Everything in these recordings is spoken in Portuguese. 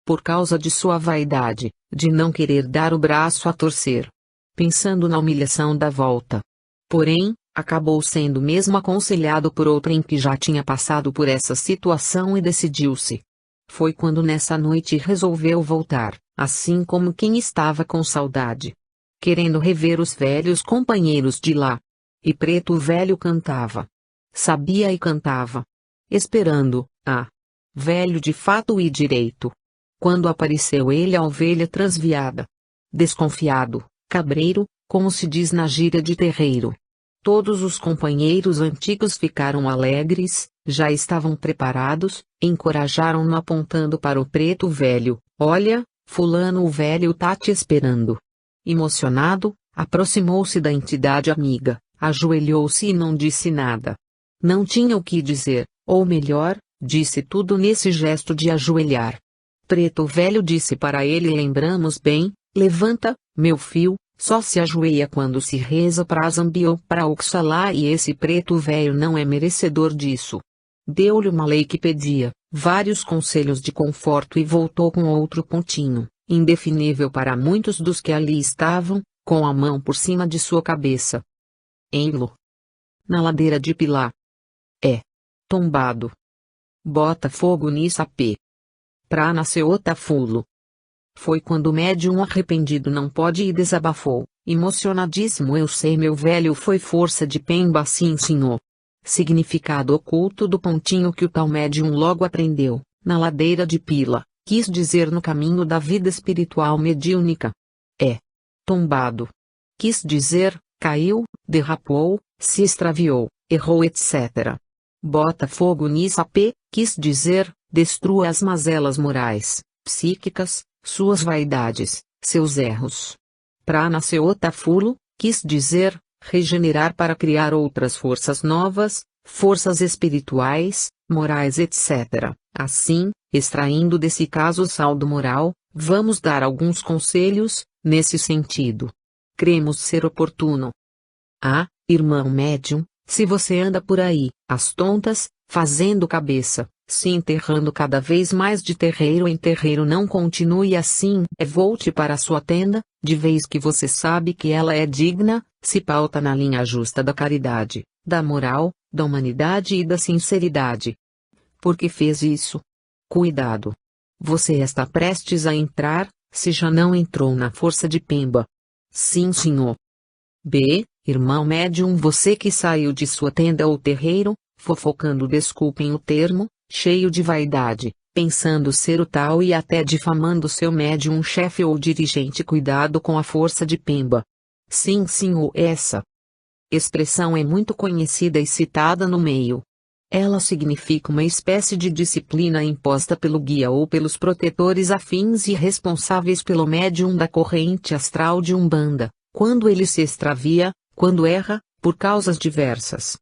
por causa de sua vaidade, de não querer dar o braço a torcer. Pensando na humilhação da volta. Porém, acabou sendo mesmo aconselhado por outrem que já tinha passado por essa situação e decidiu-se. Foi quando nessa noite resolveu voltar, assim como quem estava com saudade. Querendo rever os velhos companheiros de lá. E Preto Velho cantava. Sabia e cantava. Esperando, velho de fato e direito. Quando apareceu ele a ovelha transviada. Desconfiado, cabreiro, como se diz na gíria de terreiro. Todos os companheiros antigos ficaram alegres, já estavam preparados, encorajaram-no apontando para o Preto Velho. Olha, fulano o velho tá te esperando. Emocionado, aproximou-se da entidade amiga, ajoelhou-se e não disse nada. Não tinha o que dizer, ou melhor, disse tudo nesse gesto de ajoelhar. Preto Velho disse para ele: lembramos bem, levanta, meu filho, só se ajoelha quando se reza pra Zambi ou pra Oxalá e esse Preto Velho não é merecedor disso. Deu-lhe uma lei que pedia, vários conselhos de conforto e voltou com outro pontinho, indefinível para muitos dos que ali estavam, com a mão por cima de sua cabeça. Ei-lo! Na ladeira de Pilá. Tombado. Bota fogo nisso apê. Pra nasceu Otafulo. Foi quando o médium arrependido não pode e desabafou, emocionadíssimo: eu sei meu velho, foi força de Pemba, sim senhor. Significado oculto do pontinho que o tal médium logo aprendeu, na ladeira de Pila, quis dizer no caminho da vida espiritual mediúnica. Tombado. Quis dizer, caiu, derrapou, se extraviou, errou, etc. Bota fogo nisso apê, quis dizer, destrua as mazelas morais, psíquicas, suas vaidades, seus erros. Pra nascer Otafulo, quis dizer, regenerar para criar outras forças novas, forças espirituais, morais, etc. Assim, extraindo desse caso o saldo moral, vamos dar alguns conselhos, nesse sentido. Cremos ser oportuno. Irmão médium, se você anda por aí, às tontas, fazendo cabeça, se enterrando cada vez mais de terreiro em terreiro, não continue assim, volte para sua tenda, de vez que você sabe que ela é digna, se pauta na linha justa da caridade, da moral, da humanidade e da sinceridade. Por que fez isso? Cuidado! Você está prestes a entrar, se já não entrou, na força de Pemba. Sim senhor. Irmão médium, você que saiu de sua tenda ou terreiro, fofocando, desculpem o termo, cheio de vaidade, pensando ser o tal e até difamando seu médium chefe ou dirigente, cuidado com a força de Pemba. Sim senhor, essa expressão é muito conhecida e citada no meio. Ela significa uma espécie de disciplina imposta pelo guia ou pelos protetores afins e responsáveis pelo médium da corrente astral de Umbanda, quando ele se extravia, quando erra, por causas diversas.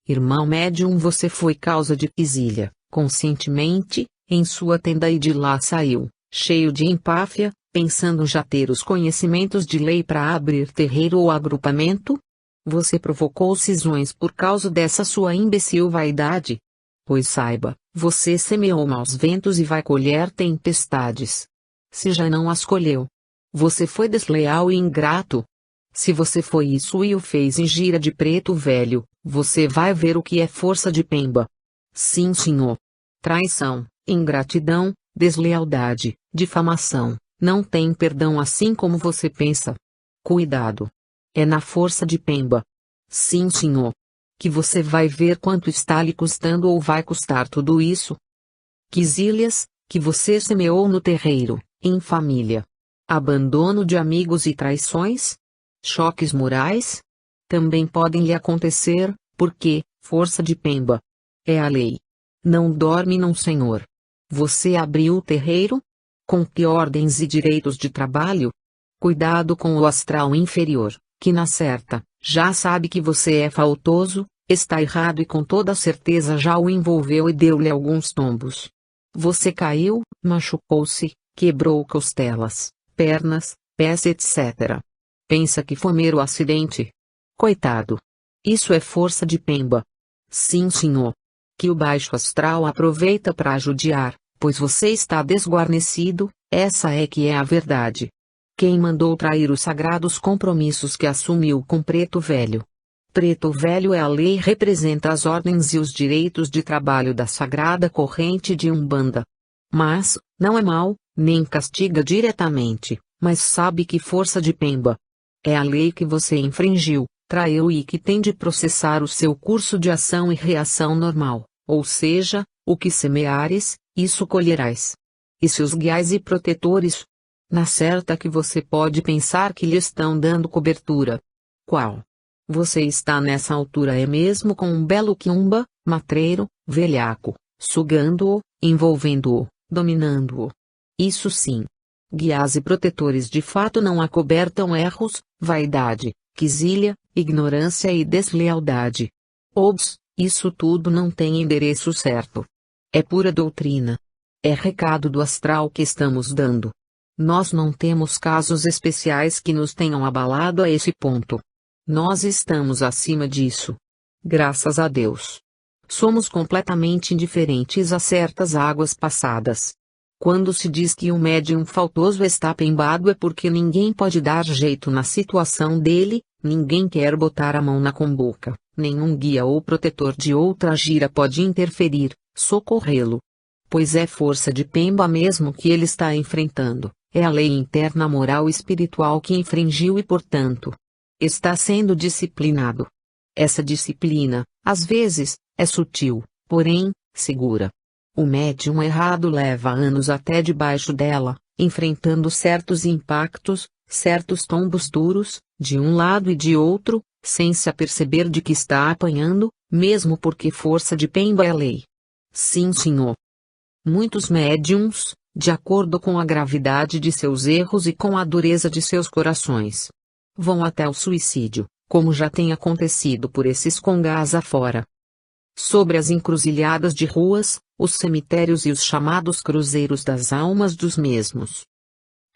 Irmão médium, você foi causa de pisilha, conscientemente, em sua tenda e de lá saiu, cheio de empáfia, pensando já ter os conhecimentos de lei para abrir terreiro ou agrupamento? Você provocou cisões por causa dessa sua imbecil vaidade? Pois saiba, você semeou maus ventos e vai colher tempestades. Se já não as colheu, você foi desleal e ingrato. Se você foi isso e o fez em gira de Preto Velho, você vai ver o que é força de Pemba. Sim senhor. Traição, ingratidão, deslealdade, difamação, não tem perdão assim como você pensa. Cuidado. É na força de Pemba. Sim senhor. Que você vai ver quanto está lhe custando ou vai custar tudo isso. Quizílias, que você semeou no terreiro, em família. Abandono de amigos e traições? Choques morais? Também podem lhe acontecer, porque, força de Pemba. É a lei. Não dorme não senhor. Você abriu o terreiro? Com que ordens e direitos de trabalho? Cuidado com o astral inferior, que na certa, já sabe que você é faltoso, está errado e com toda certeza já o envolveu e deu-lhe alguns tombos. Você caiu, machucou-se, quebrou costelas, pernas, pés, etc. Pensa que foi mero acidente? Coitado. Isso é força de Pemba. Sim senhor. Que o baixo astral aproveita para judiar, pois você está desguarnecido, essa é que é a verdade. Quem mandou trair os sagrados compromissos que assumiu com Preto Velho? Preto Velho é a lei, representa as ordens e os direitos de trabalho da sagrada corrente de Umbanda. Mas, não é mau, nem castiga diretamente, mas sabe que força de Pemba. É a lei que você infringiu, traiu e que tem de processar o seu curso de ação e reação normal, ou seja, o que semeares, isso colherás. E seus guiais e protetores? Na certa que você pode pensar que lhe estão dando cobertura. Qual? Você está nessa altura é mesmo com um belo quiumba, matreiro, velhaco, sugando-o, envolvendo-o, dominando-o. Isso sim. Guias e protetores de fato não acobertam erros, vaidade, quizilha, ignorância e deslealdade. Obs, isso tudo não tem endereço certo. É pura doutrina. É recado do astral que estamos dando. Nós não temos casos especiais que nos tenham abalado a esse ponto. Nós estamos acima disso. Graças a Deus. Somos completamente indiferentes a certas águas passadas. Quando se diz que o médium faltoso está pembado é porque ninguém pode dar jeito na situação dele, ninguém quer botar a mão na comboca, nenhum guia ou protetor de outra gira pode interferir, socorrê-lo. Pois é força de Pemba mesmo que ele está enfrentando, é a lei interna moral e espiritual que infringiu e portanto, está sendo disciplinado. Essa disciplina, às vezes, é sutil, porém, segura. O médium errado leva anos até debaixo dela, enfrentando certos impactos, certos tombos duros, de um lado e de outro, sem se aperceber de que está apanhando, mesmo porque força de Pemba é lei. Sim, senhor. Muitos médiums, de acordo com a gravidade de seus erros e com a dureza de seus corações, vão até o suicídio, como já tem acontecido por esses congás afora. Sobre as encruzilhadas de ruas, os cemitérios e os chamados cruzeiros das almas dos mesmos.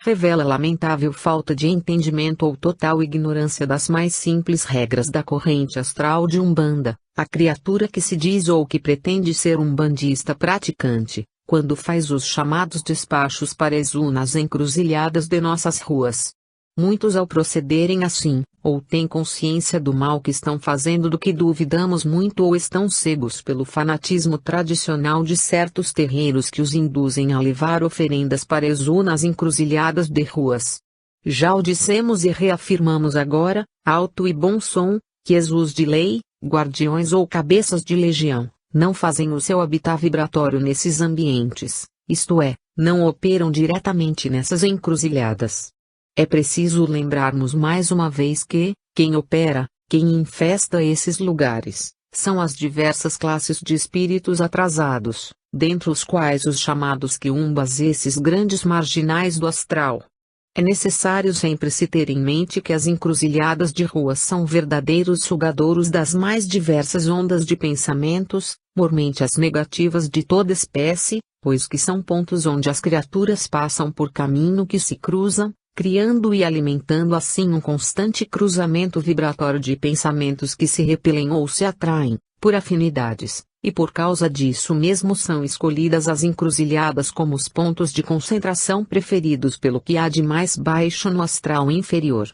Revela lamentável falta de entendimento ou total ignorância das mais simples regras da corrente astral de Umbanda, a criatura que se diz ou que pretende ser umbandista praticante, quando faz os chamados despachos para Exu nas encruzilhadas de nossas ruas. Muitos ao procederem assim, ou têm consciência do mal que estão fazendo do que duvidamos muito ou estão cegos pelo fanatismo tradicional de certos terreiros que os induzem a levar oferendas para Exu nas encruzilhadas de ruas. Já o dissemos e reafirmamos agora, alto e bom som, que Exus de lei, guardiões ou cabeças de legião, não fazem o seu habitat vibratório nesses ambientes, isto é, não operam diretamente nessas encruzilhadas. É preciso lembrarmos mais uma vez que, quem opera, quem infesta esses lugares, são as diversas classes de espíritos atrasados, dentre os quais os chamados quiumbas e esses grandes marginais do astral. É necessário sempre se ter em mente que as encruzilhadas de ruas são verdadeiros sugadouros das mais diversas ondas de pensamentos, mormente as negativas de toda espécie, pois que são pontos onde as criaturas passam por caminho que se cruzam, criando e alimentando assim um constante cruzamento vibratório de pensamentos que se repelem ou se atraem, por afinidades, e por causa disso mesmo são escolhidas as encruzilhadas como os pontos de concentração preferidos pelo que há de mais baixo no astral inferior.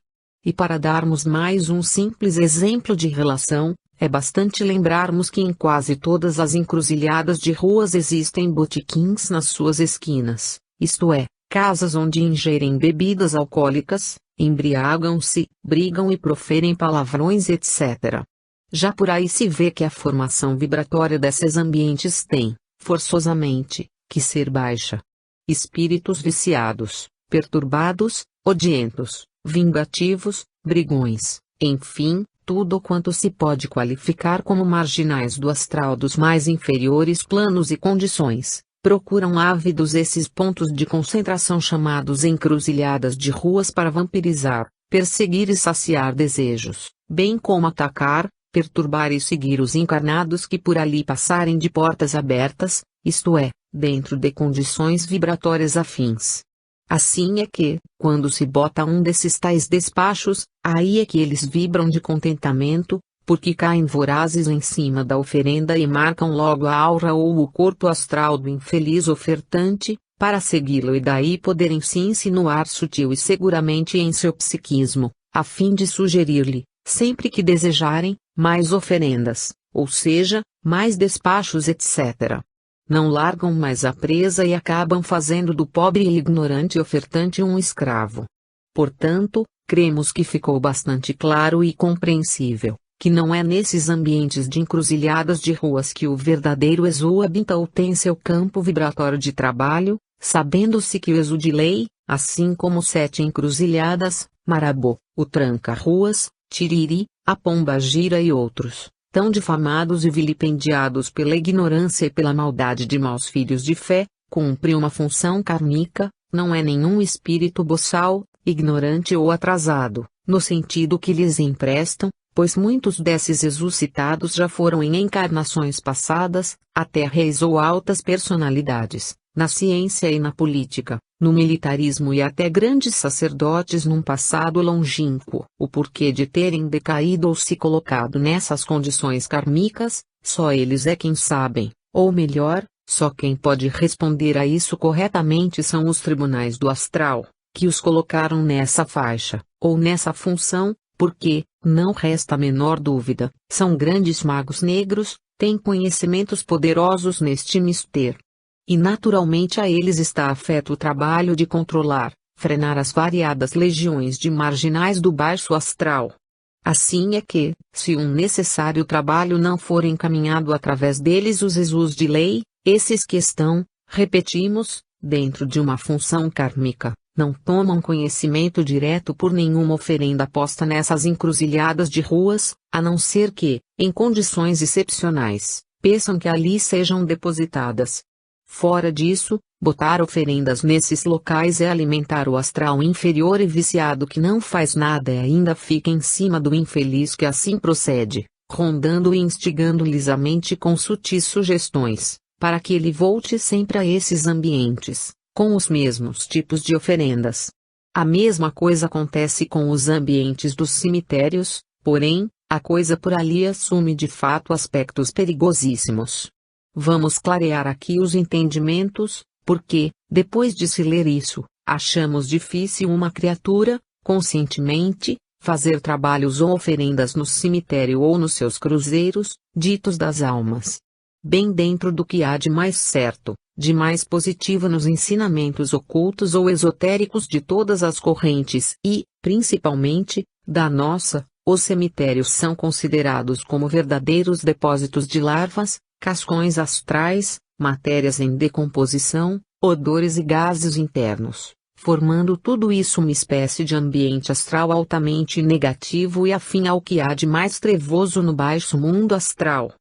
E para darmos mais um simples exemplo de relação, é bastante lembrarmos que em quase todas as encruzilhadas de ruas existem botequins nas suas esquinas, isto é, casas onde ingerem bebidas alcoólicas, embriagam-se, brigam e proferem palavrões etc. Já por aí se vê que a formação vibratória desses ambientes tem, forçosamente, que ser baixa. Espíritos viciados, perturbados, odientos, vingativos, brigões, enfim, tudo quanto se pode qualificar como marginais do astral dos mais inferiores planos e condições. Procuram ávidos esses pontos de concentração chamados encruzilhadas de ruas para vampirizar, perseguir e saciar desejos, bem como atacar, perturbar e seguir os encarnados que por ali passarem de portas abertas, isto é, dentro de condições vibratórias afins. Assim é que, quando se bota um desses tais despachos, aí é que eles vibram de contentamento, porque caem vorazes em cima da oferenda e marcam logo a aura ou o corpo astral do infeliz ofertante, para segui-lo e daí poderem se insinuar sutil e seguramente em seu psiquismo, a fim de sugerir-lhe, sempre que desejarem, mais oferendas, ou seja, mais despachos etc. Não largam mais a presa e acabam fazendo do pobre e ignorante ofertante um escravo. Portanto, cremos que ficou bastante claro e compreensível, que não é nesses ambientes de encruzilhadas de ruas que o verdadeiro Exu habita ou tem seu campo vibratório de trabalho, sabendo-se que o Exu de lei, assim como 7 encruzilhadas, Marabô, o Tranca-Ruas, Tiriri, a Pombagira e outros, tão difamados e vilipendiados pela ignorância e pela maldade de maus filhos de fé, cumpre uma função kármica, não é nenhum espírito boçal, ignorante ou atrasado, no sentido que lhes emprestam, pois muitos desses Exus citados já foram em encarnações passadas, até reis ou altas personalidades, na ciência e na política, no militarismo e até grandes sacerdotes num passado longínquo. O porquê de terem decaído ou se colocado nessas condições kármicas, só eles é quem sabem, ou melhor, só quem pode responder a isso corretamente são os tribunais do astral, que os colocaram nessa faixa, ou nessa função, porque, não resta a menor dúvida, são grandes magos negros, têm conhecimentos poderosos neste mister. E naturalmente a eles está afeto o trabalho de controlar, frenar as variadas legiões de marginais do baixo astral. Assim é que, se um necessário trabalho não for encaminhado através deles os Exus de lei, esses que estão, repetimos, dentro de uma função kármica, não tomam conhecimento direto por nenhuma oferenda posta nessas encruzilhadas de ruas, a não ser que, em condições excepcionais, peçam que ali sejam depositadas. Fora disso, botar oferendas nesses locais é alimentar o astral inferior e viciado que não faz nada e ainda fica em cima do infeliz que assim procede, rondando e instigando-lhes a mente com sutis sugestões, para que ele volte sempre a esses ambientes, com os mesmos tipos de oferendas. A mesma coisa acontece com os ambientes dos cemitérios, porém, a coisa por ali assume de fato aspectos perigosíssimos. Vamos clarear aqui os entendimentos, porque, depois de se ler isso, achamos difícil uma criatura, conscientemente, fazer trabalhos ou oferendas no cemitério ou nos seus cruzeiros, ditos das almas. Bem dentro do que há de mais certo, de mais positivo nos ensinamentos ocultos ou esotéricos de todas as correntes e, principalmente, da nossa, os cemitérios são considerados como verdadeiros depósitos de larvas, cascões astrais, matérias em decomposição, odores e gases internos, formando tudo isso uma espécie de ambiente astral altamente negativo e afim ao que há de mais trevoso no baixo mundo astral.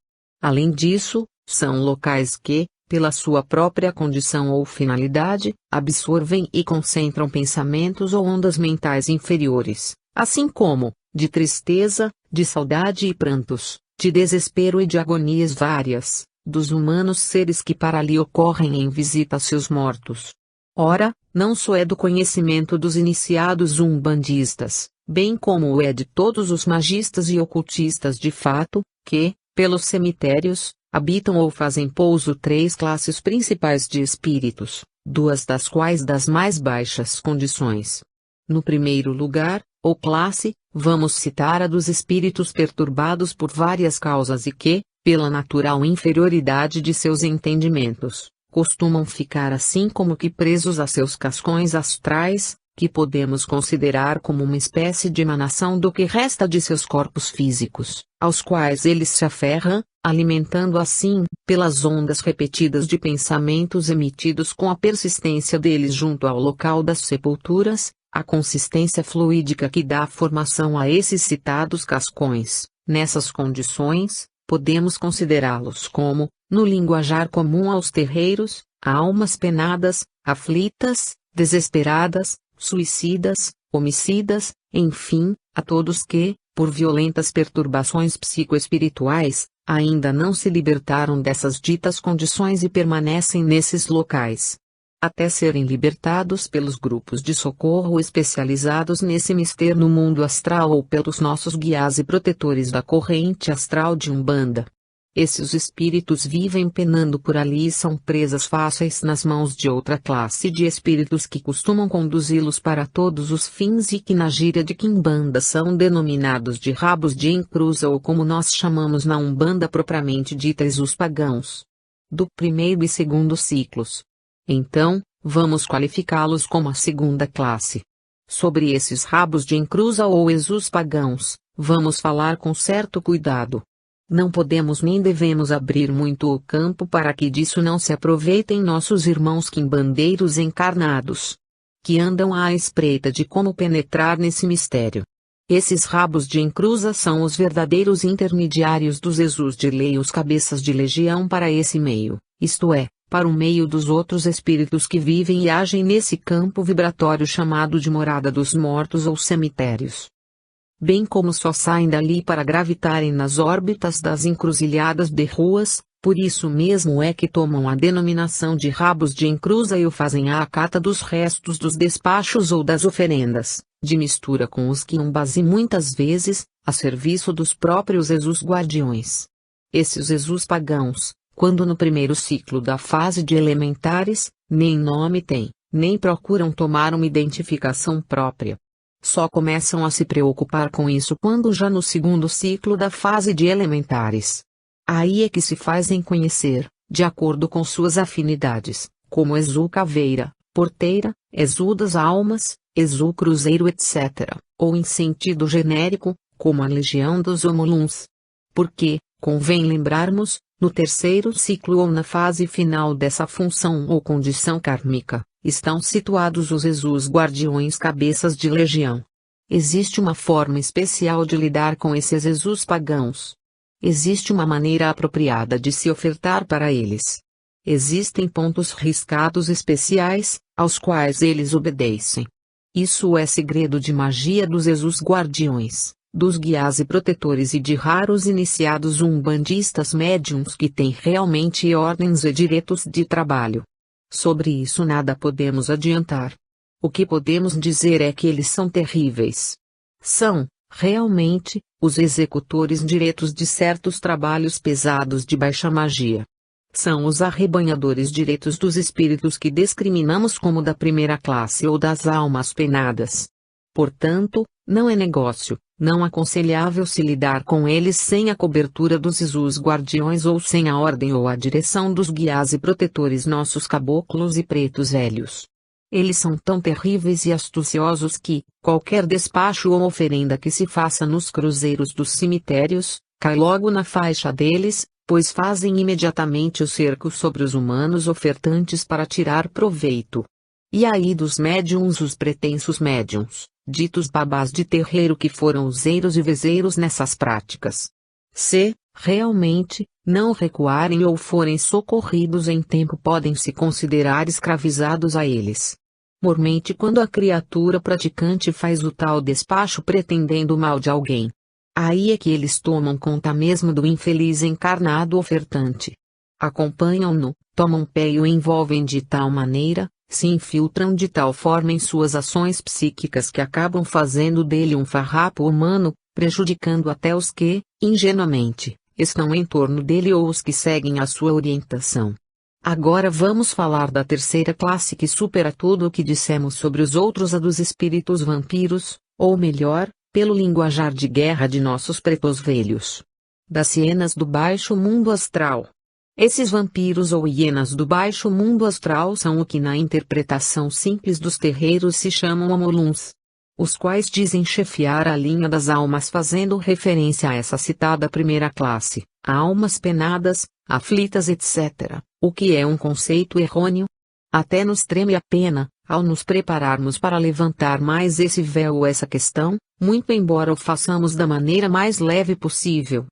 Além disso, são locais que, pela sua própria condição ou finalidade, absorvem e concentram pensamentos ou ondas mentais inferiores, assim como, de tristeza, de saudade e prantos, de desespero e de agonias várias, dos humanos seres que para ali ocorrem em visita a seus mortos. Ora, não só é do conhecimento dos iniciados umbandistas, bem como o é de todos os magistas e ocultistas de fato, que, pelos cemitérios, habitam ou fazem pouso 3 classes principais de espíritos, 2 das quais das mais baixas condições. No primeiro lugar, ou classe, vamos citar a dos espíritos perturbados por várias causas e que, pela natural inferioridade de seus entendimentos, costumam ficar assim como que presos a seus cascões astrais, que podemos considerar como uma espécie de emanação do que resta de seus corpos físicos, aos quais eles se aferram, alimentando assim, pelas ondas repetidas de pensamentos emitidos com a persistência deles junto ao local das sepulturas, a consistência fluídica que dá formação a esses citados cascões. Nessas condições, podemos considerá-los como, no linguajar comum aos terreiros, almas penadas, aflitas, desesperadas, suicidas, homicidas, enfim, a todos que, por violentas perturbações psicoespirituais, ainda não se libertaram dessas ditas condições e permanecem nesses locais. até serem libertados pelos grupos de socorro especializados nesse mistério no mundo astral ou pelos nossos guias e protetores da corrente astral de Umbanda. Esses espíritos vivem penando por ali e são presas fáceis nas mãos de outra classe de espíritos que costumam conduzi-los para todos os fins e que na gíria de Quimbanda são denominados de rabos de encruza ou como nós chamamos na Umbanda propriamente dita os pagãos. Do primeiro e segundo ciclos. Então, vamos qualificá-los como a segunda classe. Sobre esses rabos de encruza ou exus pagãos, vamos falar com certo cuidado. Não podemos nem devemos abrir muito o campo para que disso não se aproveitem nossos irmãos quimbandeiros encarnados, que andam à espreita de como penetrar nesse mistério. Esses rabos de encruza são os verdadeiros intermediários dos exus de lei, os cabeças de legião para esse meio, isto é, para o meio dos outros espíritos que vivem e agem nesse campo vibratório chamado de morada dos mortos ou cemitérios. Bem como só saem dali para gravitarem nas órbitas das encruzilhadas de ruas, por isso mesmo é que tomam a denominação de rabos de encruza e o fazem à cata dos restos dos despachos ou das oferendas, de mistura com os quiumbas e muitas vezes, a serviço dos próprios exus guardiões. Esses exus pagãos, quando no primeiro ciclo da fase de elementares, nem nome têm, nem procuram tomar uma identificação própria. Só começam a se preocupar com isso quando já no segundo ciclo da fase de elementares. Aí é que se fazem conhecer, de acordo com suas afinidades, como exu caveira, porteira, exu das almas, exu cruzeiro etc., ou em sentido genérico, como a legião dos homoluns. Porque, convém lembrarmos, no terceiro ciclo ou na fase final dessa função ou condição kármica, estão situados os exus guardiões cabeças de legião. Existe uma forma especial de lidar com esses exus pagãos. Existe uma maneira apropriada de se ofertar para eles. Existem pontos riscados especiais, aos quais eles obedecem. Isso é segredo de magia dos exus guardiões, dos guias e protetores e de raros iniciados umbandistas médiuns que têm realmente ordens e direitos de trabalho. Sobre isso nada podemos adiantar. O que podemos dizer é que eles são terríveis. São, realmente, os executores diretos de certos trabalhos pesados de baixa magia. São os arrebanhadores diretos dos espíritos que discriminamos como da primeira classe ou das almas penadas. Portanto, não é negócio, não aconselhável se lidar com eles sem a cobertura dos exus guardiões ou sem a ordem ou a direção dos guias e protetores nossos caboclos e pretos velhos. Eles são tão terríveis e astuciosos que, qualquer despacho ou oferenda que se faça nos cruzeiros dos cemitérios, cai logo na faixa deles, pois fazem imediatamente o cerco sobre os humanos ofertantes para tirar proveito. E aí dos médiuns os pretensos médiuns, ditos babás de terreiro que foram useiros e vezeiros nessas práticas. Se, realmente, não recuarem ou forem socorridos em tempo podem se considerar escravizados a eles. Mormente quando a criatura praticante faz o tal despacho pretendendo o mal de alguém. Aí é que eles tomam conta mesmo do infeliz encarnado ofertante. Acompanham-no, tomam pé e o envolvem de tal maneira, se infiltram de tal forma em suas ações psíquicas que acabam fazendo dele um farrapo humano, prejudicando até os que, ingenuamente, estão em torno dele ou os que seguem a sua orientação. Agora vamos falar da terceira classe que supera tudo o que dissemos sobre os outros, a dos espíritos vampiros, ou melhor, pelo linguajar de guerra de nossos pretos velhos. Das hienas do baixo mundo astral. Esses vampiros ou hienas do baixo mundo astral são o que na interpretação simples dos terreiros se chamam homoluns, os quais dizem chefiar a linha das almas fazendo referência a essa citada primeira classe, almas penadas, aflitas etc., o que é um conceito errôneo. Até nos treme a pena, ao nos prepararmos para levantar mais esse véu ou essa questão, muito embora o façamos da maneira mais leve possível.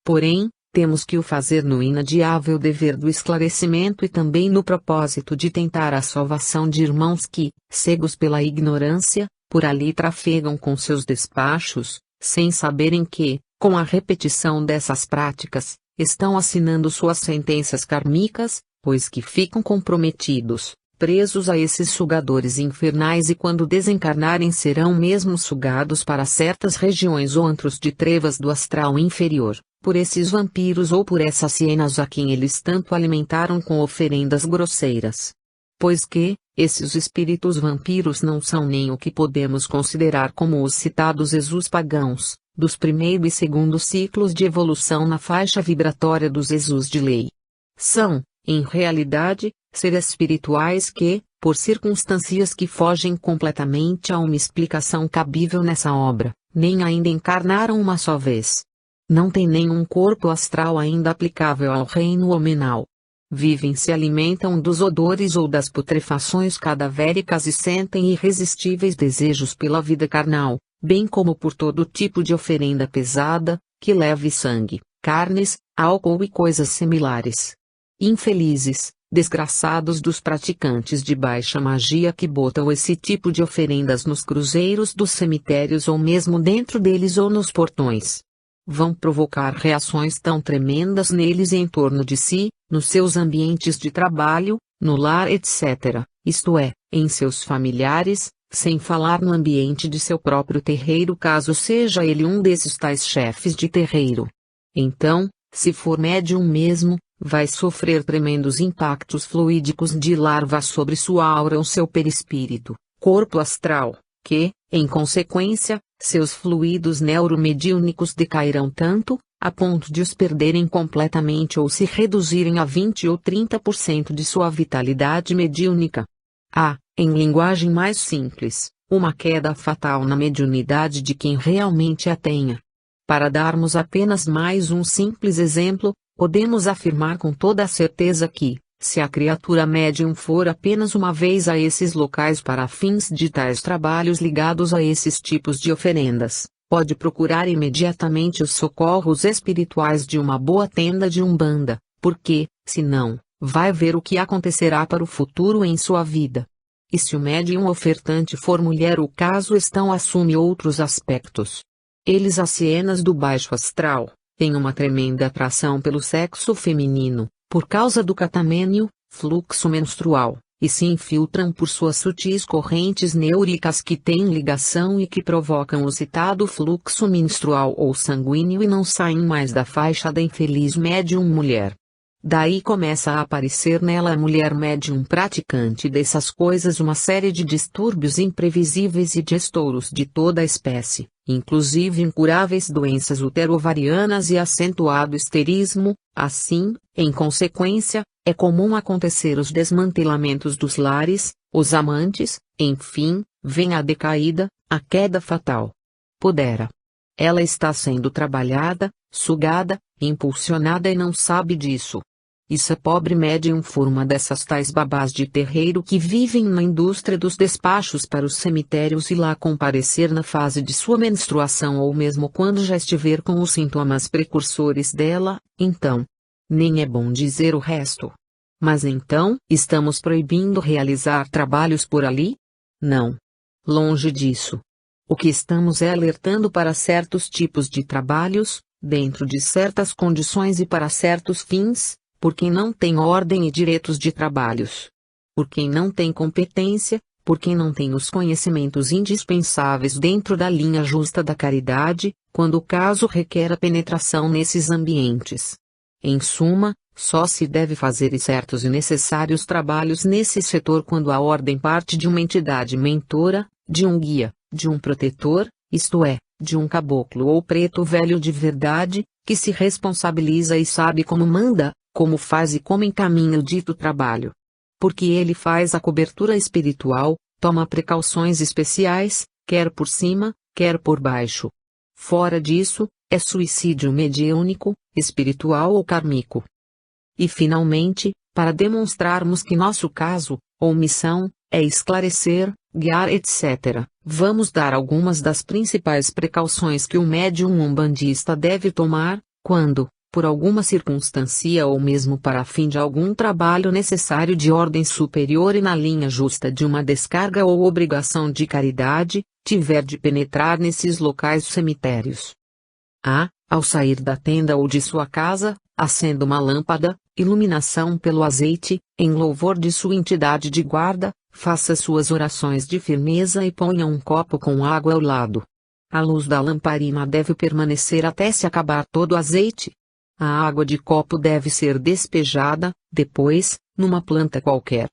Porém, temos que o fazer no inadiável dever do esclarecimento e também no propósito de tentar a salvação de irmãos que, cegos pela ignorância, por ali trafegam com seus despachos, sem saberem que, com a repetição dessas práticas, estão assinando suas sentenças kármicas, pois que ficam comprometidos, presos a esses sugadores infernais e quando desencarnarem serão mesmo sugados para certas regiões ou antros de trevas do astral inferior, por esses vampiros ou por essas hienas a quem eles tanto alimentaram com oferendas grosseiras. Pois que, esses espíritos vampiros não são nem o que podemos considerar como os citados Exus pagãos, dos primeiro e segundo ciclos de evolução na faixa vibratória dos Exus de lei. São, em realidade, seres espirituais que, por circunstâncias que fogem completamente a uma explicação cabível nessa obra, nem ainda encarnaram uma só vez. Não têm nenhum corpo astral ainda aplicável ao reino homenal. Vivem, se alimentam dos odores ou das putrefações cadavéricas e sentem irresistíveis desejos pela vida carnal, bem como por todo tipo de oferenda pesada, que leve sangue, carnes, álcool e coisas similares. Infelizes, desgraçados dos praticantes de baixa magia que botam esse tipo de oferendas nos cruzeiros dos cemitérios ou mesmo dentro deles ou nos portões. Vão provocar reações tão tremendas neles e em torno de si, nos seus ambientes de trabalho, no lar etc., isto é, em seus familiares, sem falar no ambiente de seu próprio terreiro caso seja ele um desses tais chefes de terreiro. Então, se for médium mesmo, vai sofrer tremendos impactos fluídicos de larva sobre sua aura ou seu perispírito, corpo astral, que, em consequência, seus fluidos neuromediúnicos decairão tanto, a ponto de os perderem completamente ou se reduzirem a 20 ou 30% de sua vitalidade mediúnica. Em linguagem mais simples, uma queda fatal na mediunidade de quem realmente a tenha. Para darmos apenas mais um simples exemplo, podemos afirmar com toda a certeza que, se a criatura médium for apenas uma vez a esses locais para fins de tais trabalhos ligados a esses tipos de oferendas, pode procurar imediatamente os socorros espirituais de uma boa tenda de umbanda, porque, se não, vai ver o que acontecerá para o futuro em sua vida. E se o médium ofertante for mulher, o caso então assume outros aspectos. Eles, as hienas do baixo astral, têm uma tremenda atração pelo sexo feminino, por causa do catamênio, fluxo menstrual, e se infiltram por suas sutis correntes neuricas que têm ligação e que provocam o citado fluxo menstrual ou sanguíneo e não saem mais da faixa da infeliz médium mulher. Daí começa a aparecer nela a mulher médium praticante dessas coisas uma série de distúrbios imprevisíveis e de estouros de toda a espécie, inclusive incuráveis doenças uterovarianas e acentuado esterismo. Assim, em consequência, é comum acontecer os desmantelamentos dos lares, os amantes, enfim, vem a decaída, a queda fatal. Ela está sendo trabalhada, sugada, impulsionada e não sabe disso. E se a pobre médium for uma dessas tais babás de terreiro que vivem na indústria dos despachos para os cemitérios e lá comparecer na fase de sua menstruação ou mesmo quando já estiver com os sintomas precursores dela, então, nem é bom dizer o resto. Mas então, estamos proibindo realizar trabalhos por ali? Não. Longe disso. O que estamos é alertando para certos tipos de trabalhos, dentro de certas condições e para certos fins, por quem não tem ordem e direitos de trabalhos. Por quem não tem competência, por quem não tem os conhecimentos indispensáveis dentro da linha justa da caridade, quando o caso requer a penetração nesses ambientes. Em suma, só se deve fazer certos e necessários trabalhos nesse setor quando a ordem parte de uma entidade mentora, de um guia, de um protetor, isto é, de um caboclo ou preto velho de verdade, que se responsabiliza e sabe como manda, como faz e como encaminha o dito trabalho. Porque ele faz a cobertura espiritual, toma precauções especiais, quer por cima, quer por baixo. Fora disso, é suicídio mediúnico, espiritual ou kármico. E finalmente, para demonstrarmos que nosso caso, ou missão, é esclarecer, guiar etc., vamos dar algumas das principais precauções que o médium umbandista deve tomar, quando, por alguma circunstância ou mesmo para fim de algum trabalho necessário de ordem superior e na linha justa de uma descarga ou obrigação de caridade, tiver de penetrar nesses locais cemitérios. Ao sair da tenda ou de sua casa, acenda uma lâmpada, iluminação pelo azeite, em louvor de sua entidade de guarda, faça suas orações de firmeza e ponha um copo com água ao lado. A luz da lamparina deve permanecer até se acabar todo o azeite. A água de copo deve ser despejada, depois, numa planta qualquer.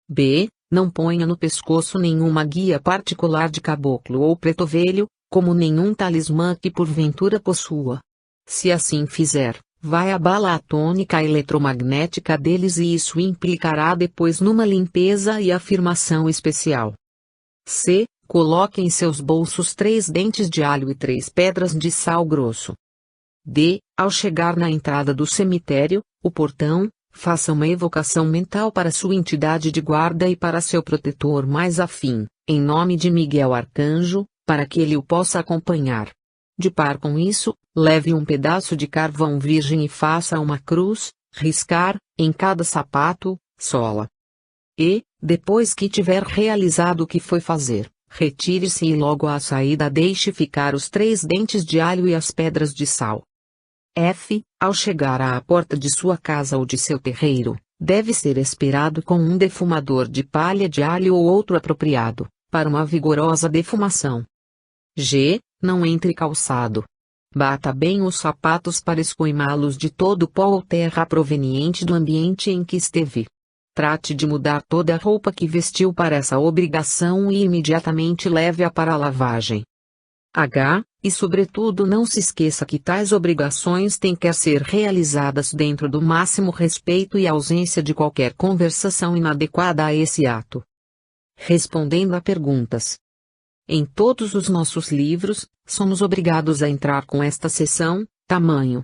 B. Não ponha no pescoço nenhuma guia particular de caboclo ou preto velho, como nenhum talismã que porventura possua. Se assim fizer, vai abalar a tônica eletromagnética deles e isso implicará depois numa limpeza e afirmação especial. C. Coloque em seus bolsos 3 dentes de alho e 3 pedras de sal grosso. D. Ao chegar na entrada do cemitério, o portão, faça uma evocação mental para sua entidade de guarda e para seu protetor mais afim, em nome de Miguel Arcanjo, para que ele o possa acompanhar. De par com isso, leve um pedaço de carvão virgem e faça uma cruz, riscar, em cada sapato, sola. E, depois que tiver realizado o que foi fazer, retire-se e logo à saída deixe ficar os 3 dentes de alho e as pedras de sal. F. Ao chegar à porta de sua casa ou de seu terreiro, deve ser esperado com um defumador de palha de alho ou outro apropriado, para uma vigorosa defumação. G. Não entre calçado. Bata bem os sapatos para escoimá-los de todo o pó ou terra proveniente do ambiente em que esteve. Trate de mudar toda a roupa que vestiu para essa obrigação e imediatamente leve-a para a lavagem. H. E sobretudo não se esqueça que tais obrigações têm que ser realizadas dentro do máximo respeito e ausência de qualquer conversação inadequada a esse ato. Respondendo a perguntas. Em todos os nossos livros, somos obrigados a entrar com esta seção, tamanho.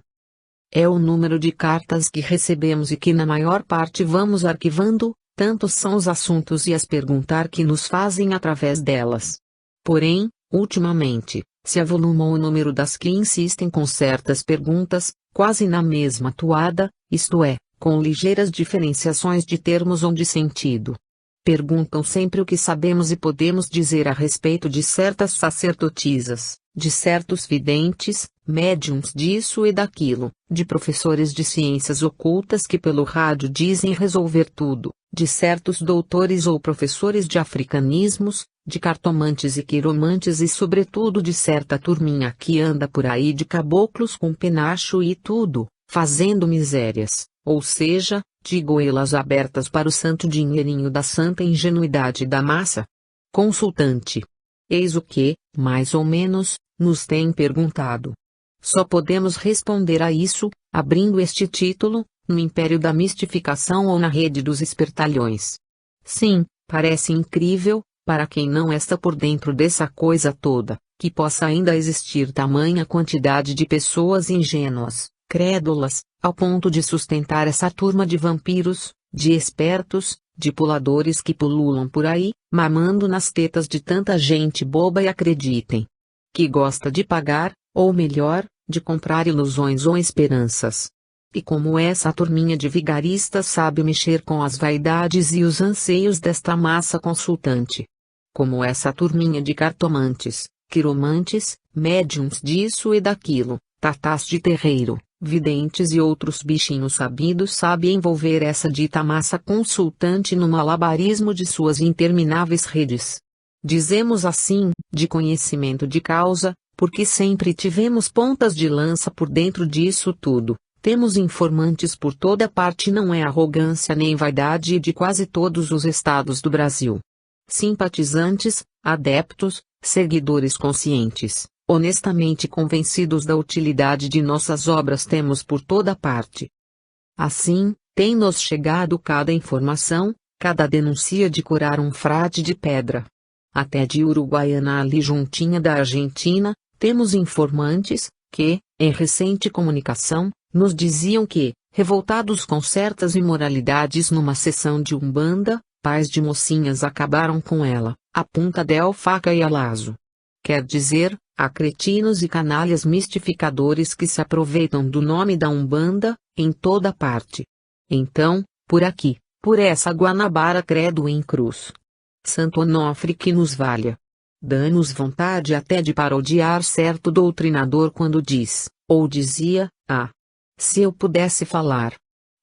É o número de cartas que recebemos e que na maior parte vamos arquivando, tantos são os assuntos e as perguntas que nos fazem através delas. Porém, ultimamente, se avolumou o número das que insistem com certas perguntas, quase na mesma toada, isto é, com ligeiras diferenciações de termos ou de sentido. Perguntam sempre o que sabemos e podemos dizer a respeito de certas sacerdotisas, de certos videntes, médiums disso e daquilo, de professores de ciências ocultas que pelo rádio dizem resolver tudo, de certos doutores ou professores de africanismos, de cartomantes e quiromantes e sobretudo de certa turminha que anda por aí de caboclos com penacho e tudo, fazendo misérias, ou seja, de goelas abertas para o santo dinheirinho da santa ingenuidade da massa. Consultante. Eis o que, mais ou menos, nos tem perguntado. Só podemos responder a isso, abrindo este título, no Império da Mistificação ou na Rede dos Espertalhões. Sim, parece incrível, para quem não está por dentro dessa coisa toda, que possa ainda existir tamanha quantidade de pessoas ingênuas, crédulas, ao ponto de sustentar essa turma de vampiros, de espertos, de puladores que pululam por aí, mamando nas tetas de tanta gente boba e acreditem. Que gosta de pagar, ou melhor, de comprar ilusões ou esperanças. E como essa turminha de vigaristas sabe mexer com as vaidades e os anseios desta massa consultante. Como essa turminha de cartomantes, quiromantes, médiums disso e daquilo, tatás de terreiro, videntes e outros bichinhos sabidos sabe envolver essa dita massa consultante no malabarismo de suas intermináveis redes. Dizemos assim, de conhecimento de causa, porque sempre tivemos pontas de lança por dentro disso tudo. Temos informantes por toda parte, não é arrogância nem vaidade de quase todos os estados do Brasil. Simpatizantes, adeptos, seguidores conscientes, honestamente convencidos da utilidade de nossas obras temos por toda parte. Assim, tem-nos chegado cada informação, cada denúncia de curar um frade de pedra. Até de Uruguaiana ali juntinha da Argentina, temos informantes, que, em recente comunicação, nos diziam que, revoltados com certas imoralidades numa sessão de Umbanda, pais de mocinhas acabaram com ela, a punta del faca e a lazo. Quer dizer, há cretinos e canalhas mistificadores que se aproveitam do nome da Umbanda, em toda parte. Então, por aqui, por essa Guanabara credo em cruz. Santo Onofre que nos valha. Dá-nos vontade até de parodiar certo doutrinador quando diz, ou dizia, se eu pudesse falar.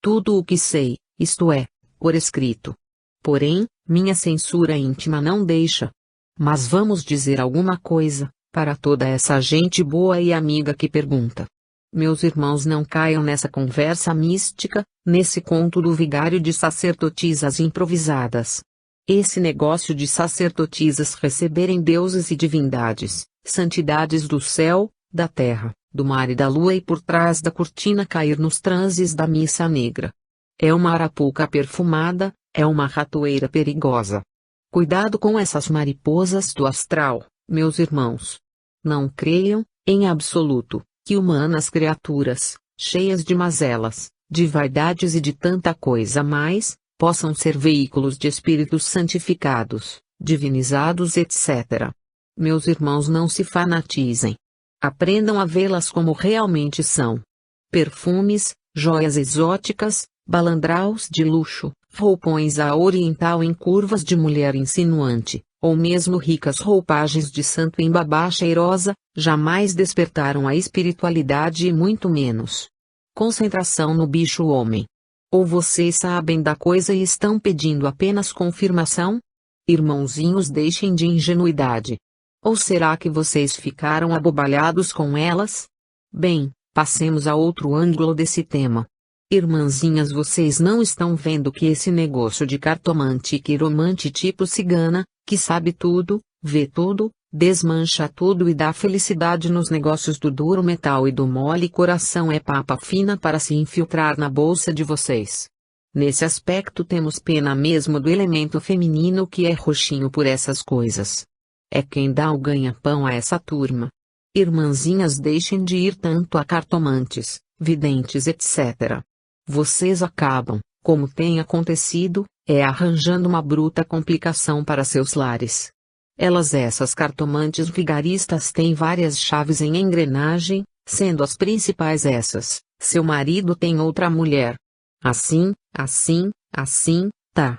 tudo o que sei, isto é, por escrito. Porém, minha censura íntima não deixa. Mas vamos dizer alguma coisa, para toda essa gente boa e amiga que pergunta. Meus irmãos, não caiam nessa conversa mística, nesse conto do vigário de sacerdotisas improvisadas. Esse negócio de sacerdotisas receberem deuses e divindades, santidades do céu, da terra, do mar e da lua e por trás da cortina cair nos transes da missa negra. É uma arapuca perfumada, é uma ratoeira perigosa. Cuidado com essas mariposas do astral, meus irmãos. Não creiam, em absoluto, que humanas criaturas, cheias de mazelas, de vaidades e de tanta coisa mais, possam ser veículos de espíritos santificados, divinizados, etc. Meus irmãos, não se fanatizem. Aprendam a vê-las como realmente são. Perfumes, joias exóticas, balandraus de luxo, roupões à oriental em curvas de mulher insinuante, ou mesmo ricas roupagens de santo em babá cheirosa, jamais despertaram a espiritualidade e muito menos concentração no bicho-homem. Ou vocês sabem da coisa e estão pedindo apenas confirmação? Irmãozinhos, deixem de ingenuidade. Ou será que vocês ficaram abobalhados com elas? Bem, passemos a outro ângulo desse tema. Irmãzinhas, vocês não estão vendo que esse negócio de cartomante e quiromante tipo cigana, que sabe tudo, vê tudo, desmancha tudo e dá felicidade nos negócios do duro metal e do mole coração é papa fina para se infiltrar na bolsa de vocês? Nesse aspecto temos pena mesmo do elemento feminino que é roxinho por essas coisas. É quem dá o ganha-pão a essa turma. Irmãzinhas, deixem de ir tanto a cartomantes, videntes, etc. Vocês acabam, como tem acontecido, arranjando uma bruta complicação para seus lares. Essas cartomantes vigaristas têm várias chaves em engrenagem, sendo as principais essas: seu marido tem outra mulher. Assim, tá.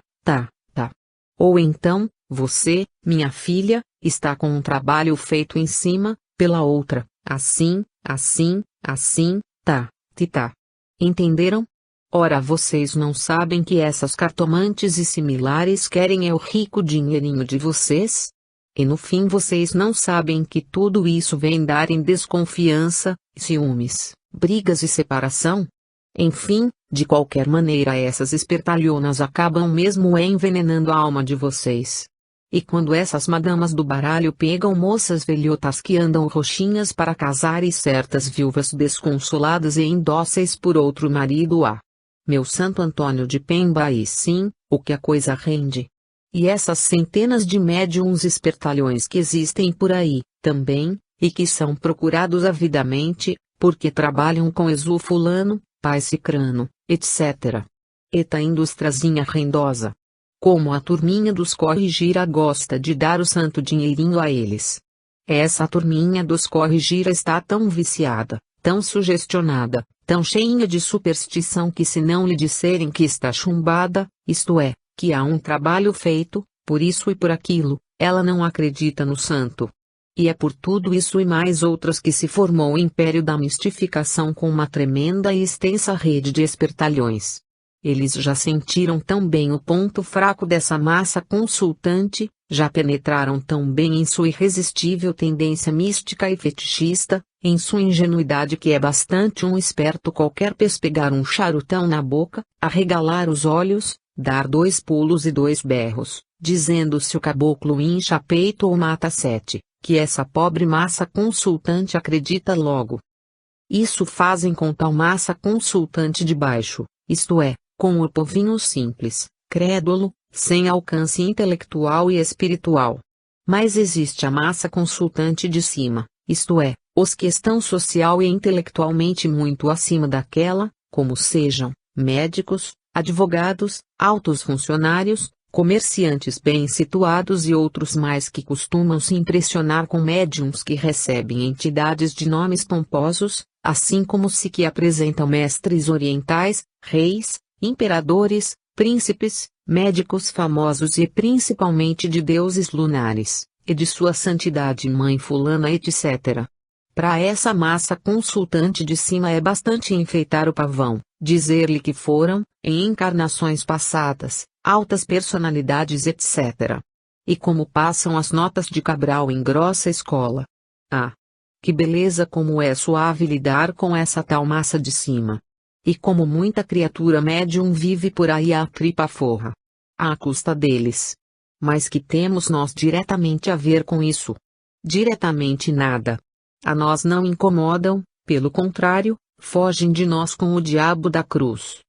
Ou então, você, minha filha, está com um trabalho feito em cima, pela outra, assim, tá. Entenderam? Ora, vocês não sabem que essas cartomantes e similares querem o rico dinheirinho de vocês? E no fim vocês não sabem que tudo isso vem dar em desconfiança, ciúmes, brigas e separação? Enfim, de qualquer maneira essas espertalhonas acabam mesmo envenenando a alma de vocês. E quando essas madamas do baralho pegam moças velhotas que andam roxinhas para casar e certas viúvas desconsoladas e indóceis por outro marido, meu Santo Antônio de Pemba, aí sim, o que a coisa rende. E essas centenas de médiuns espertalhões que existem por aí, também, e que são procurados avidamente, porque trabalham com Exu fulano, pai cicrano, etc. Eta industrazinha rendosa. Como a turminha dos corre-gira gosta de dar o santo dinheirinho a eles. Essa turminha dos corre-gira está tão viciada, tão sugestionada, tão cheinha de superstição que se não lhe disserem que está chumbada, isto é, que há um trabalho feito, por isso e por aquilo, ela não acredita no santo. E é por tudo isso e mais outras que se formou o império da mistificação com uma tremenda e extensa rede de espertalhões. Eles já sentiram tão bem o ponto fraco dessa massa consultante, já penetraram tão bem em sua irresistível tendência mística e fetichista, em sua ingenuidade que é bastante um esperto qualquer pespegar um charutão na boca, arregalar os olhos, dar 2 pulos e 2 berros, dizendo se o caboclo incha peito ou mata 7, que essa pobre massa consultante acredita logo. Isso fazem com tal massa consultante de baixo, isto é, com o povinho simples, crédulo, sem alcance intelectual e espiritual. Mas existe a massa consultante de cima, isto é, os que estão social e intelectualmente muito acima daquela, como sejam, médicos, advogados, altos funcionários, comerciantes bem situados e outros mais que costumam se impressionar com médiuns que recebem entidades de nomes pomposos, assim como se que apresentam mestres orientais, reis, imperadores, príncipes, médicos famosos e principalmente de deuses lunares, e de sua santidade mãe fulana, etc. Para essa massa consultante de cima é bastante enfeitar o pavão, dizer-lhe que foram, em encarnações passadas, altas personalidades etc. E como passam as notas de Cabral em grossa escola. Ah! Que beleza, como é suave lidar com essa tal massa de cima. E como muita criatura médium vive por aí à tripa forra. À custa deles. Mas que temos nós diretamente a ver com isso? Diretamente nada. A nós não incomodam, pelo contrário, fogem de nós com o diabo da cruz.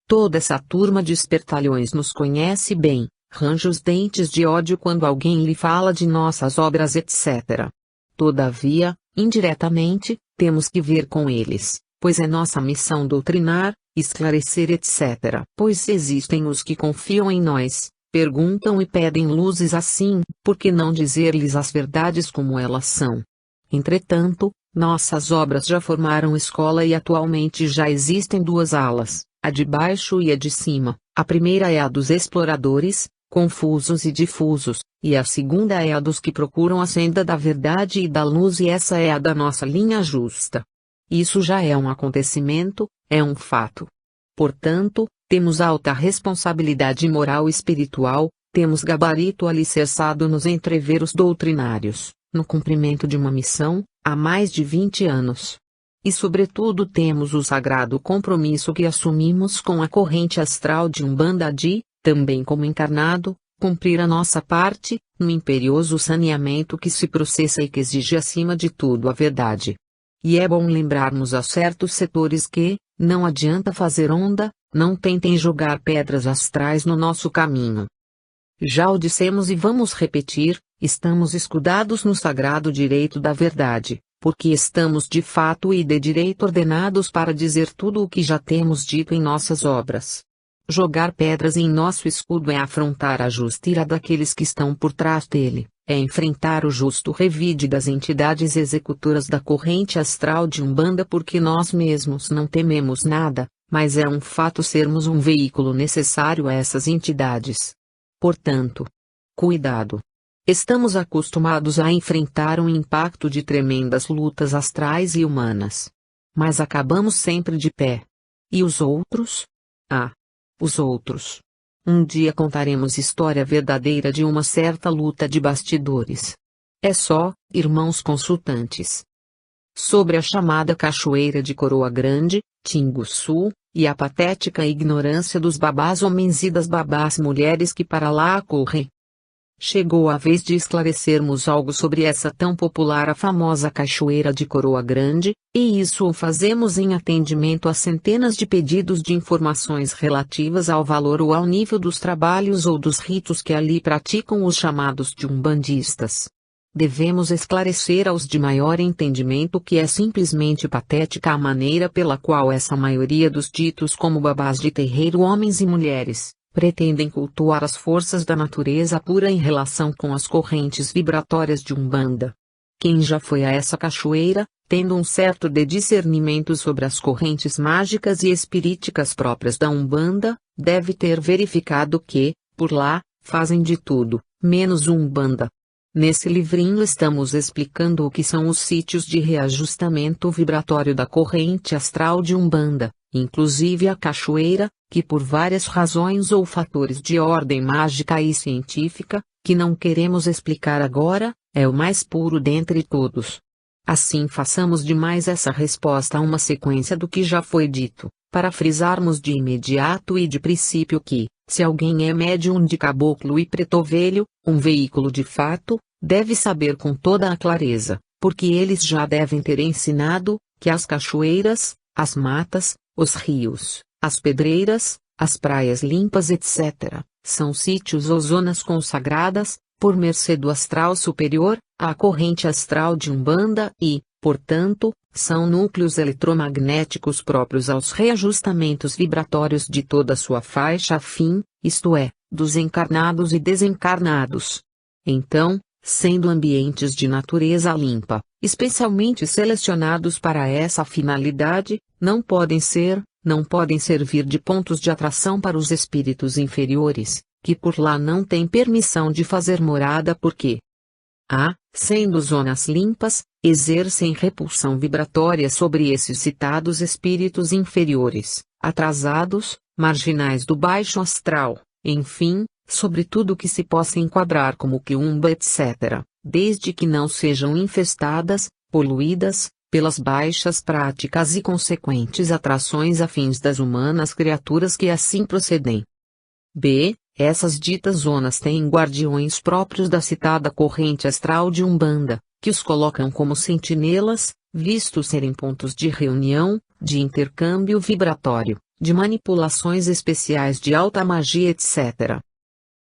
Toda essa turma de espertalhões nos conhece bem, range os dentes de ódio quando alguém lhe fala de nossas obras etc. Todavia, indiretamente, temos que ver com eles, pois é nossa missão doutrinar, esclarecer etc. Pois existem os que confiam em nós, perguntam e pedem luzes assim, por que não dizer-lhes as verdades como elas são? Entretanto, nossas obras já formaram escola e atualmente já existem duas alas, a de baixo e a de cima. A primeira é a dos exploradores, confusos e difusos, e a segunda é a dos que procuram a senda da verdade e da luz, e essa é a da nossa linha justa. Isso já é um acontecimento, é um fato. Portanto, temos alta responsabilidade moral e espiritual, temos gabarito alicerçado nos entreveros doutrinários, no cumprimento de uma missão, há mais de 20 anos. E sobretudo temos o sagrado compromisso que assumimos com a corrente astral de Umbanda de, também como encarnado, cumprir a nossa parte, no imperioso saneamento que se processa e que exige acima de tudo a verdade. E é bom lembrarmos a certos setores que, não adianta fazer onda, não tentem jogar pedras astrais no nosso caminho. Já o dissemos e vamos repetir, estamos escudados no sagrado direito da verdade, porque estamos de fato e de direito ordenados para dizer tudo o que já temos dito em nossas obras. Jogar pedras em nosso escudo é afrontar a justa ira daqueles que estão por trás dele, é enfrentar o justo revide das entidades executoras da corrente astral de Umbanda, porque nós mesmos não tememos nada, mas é um fato sermos um veículo necessário a essas entidades. Portanto, cuidado. Estamos acostumados a enfrentar um impacto de tremendas lutas astrais e humanas. Mas acabamos sempre de pé. E os outros? Ah! Os outros. Um dia contaremos história verdadeira de uma certa luta de bastidores. É só, irmãos consultantes. Sobre a chamada Cachoeira de Coroa Grande, Tinguçu, e a patética ignorância dos babás homens e das babás mulheres que para lá correm. Chegou a vez de esclarecermos algo sobre essa tão popular a famosa Cachoeira de Coroa Grande, e isso o fazemos em atendimento a centenas de pedidos de informações relativas ao valor ou ao nível dos trabalhos ou dos ritos que ali praticam os chamados de umbandistas. Devemos esclarecer aos de maior entendimento que é simplesmente patética a maneira pela qual essa maioria dos ditos como babás de terreiro homens e mulheres pretendem cultuar as forças da natureza pura em relação com as correntes vibratórias de Umbanda. Quem já foi a essa cachoeira, tendo um certo de discernimento sobre as correntes mágicas e espiríticas próprias da Umbanda, deve ter verificado que, por lá, fazem de tudo, menos Umbanda. Nesse livrinho estamos explicando o que são os sítios de reajustamento vibratório da corrente astral de Umbanda, inclusive a cachoeira, que por várias razões ou fatores de ordem mágica e científica, que não queremos explicar agora, é o mais puro dentre todos. Assim façamos demais essa resposta a uma sequência do que já foi dito, para frisarmos de imediato e de princípio que, se alguém é médium de caboclo e pretovelho, um veículo de fato, deve saber com toda a clareza, porque eles já devem ter ensinado, que as cachoeiras, as matas, os rios, as pedreiras, as praias limpas etc., são sítios ou zonas consagradas, por mercê do astral superior, à corrente astral de Umbanda e, portanto, são núcleos eletromagnéticos próprios aos reajustamentos vibratórios de toda a sua faixa afim, isto é, dos encarnados e desencarnados. Então, sendo ambientes de natureza limpa, especialmente selecionados para essa finalidade, não podem servir de pontos de atração para os espíritos inferiores, que por lá não têm permissão de fazer morada porque, sendo zonas limpas, exercem repulsão vibratória sobre esses citados espíritos inferiores, atrasados, marginais do baixo astral, enfim, sobre tudo que se possa enquadrar como quiumba etc., desde que não sejam infestadas, poluídas, pelas baixas práticas e consequentes atrações afins das humanas criaturas que assim procedem. B. Essas ditas zonas têm guardiões próprios da citada corrente astral de Umbanda, que os colocam como sentinelas, vistos serem pontos de reunião, de intercâmbio vibratório, de manipulações especiais de alta magia etc.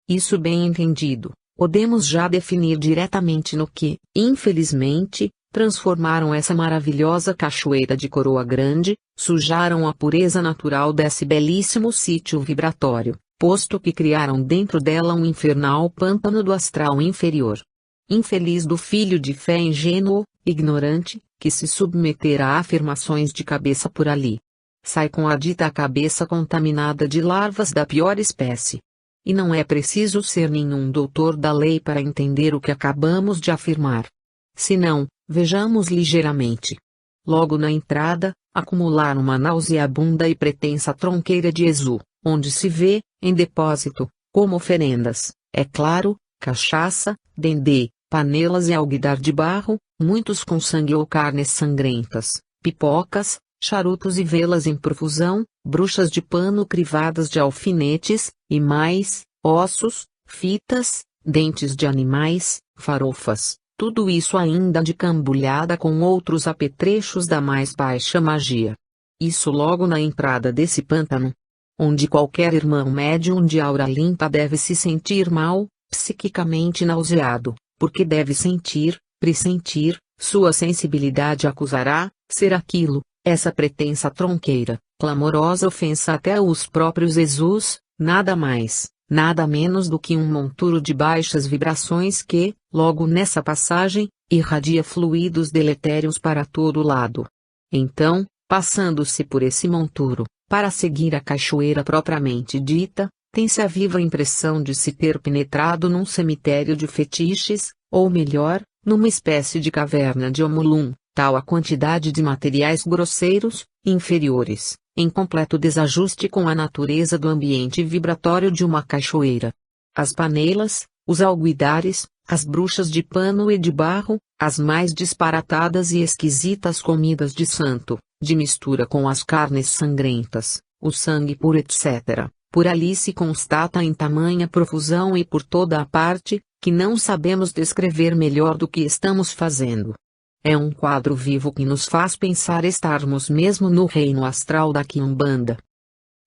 Isso bem entendido, podemos já definir diretamente no que, infelizmente, transformaram essa maravilhosa cachoeira de Coroa Grande, sujaram a pureza natural desse belíssimo sítio vibratório, posto que criaram dentro dela um infernal pântano do astral inferior. Infeliz do filho de fé ingênuo, ignorante, que se submeter a afirmações de cabeça por ali. Sai com a dita cabeça contaminada de larvas da pior espécie. E não é preciso ser nenhum doutor da lei para entender o que acabamos de afirmar. Se não, vejamos ligeiramente. Logo na entrada, acumular uma nauseabunda e pretensa tronqueira de Exu, onde se vê, em depósito, como oferendas, é claro, cachaça, dendê, panelas e alguidar de barro, muitos com sangue ou carnes sangrentas, pipocas, charutos e velas em profusão, bruxas de pano crivadas de alfinetes, e mais, ossos, fitas, dentes de animais, farofas, tudo isso ainda de cambulhada com outros apetrechos da mais baixa magia. Isso logo na entrada desse pântano, onde qualquer irmão médium de aura limpa deve se sentir mal, psiquicamente nauseado, porque deve sentir, pressentir, sua sensibilidade acusará, ser aquilo, essa pretensa tronqueira, clamorosa ofensa até os próprios Exus, nada mais, nada menos do que um monturo de baixas vibrações que, logo nessa passagem, irradia fluidos deletérios para todo lado. Então, passando-se por esse monturo, para seguir a cachoeira propriamente dita, tem-se a viva impressão de se ter penetrado num cemitério de fetiches, ou melhor, numa espécie de caverna de Omulum, tal a quantidade de materiais grosseiros, inferiores, em completo desajuste com a natureza do ambiente vibratório de uma cachoeira. As panelas, os alguidares, as bruxas de pano e de barro, as mais disparatadas e esquisitas comidas de santo, de mistura com as carnes sangrentas, o sangue puro etc., por ali se constata em tamanha profusão e por toda a parte, que não sabemos descrever melhor do que estamos fazendo. É um quadro vivo que nos faz pensar estarmos mesmo no reino astral da quiumbanda.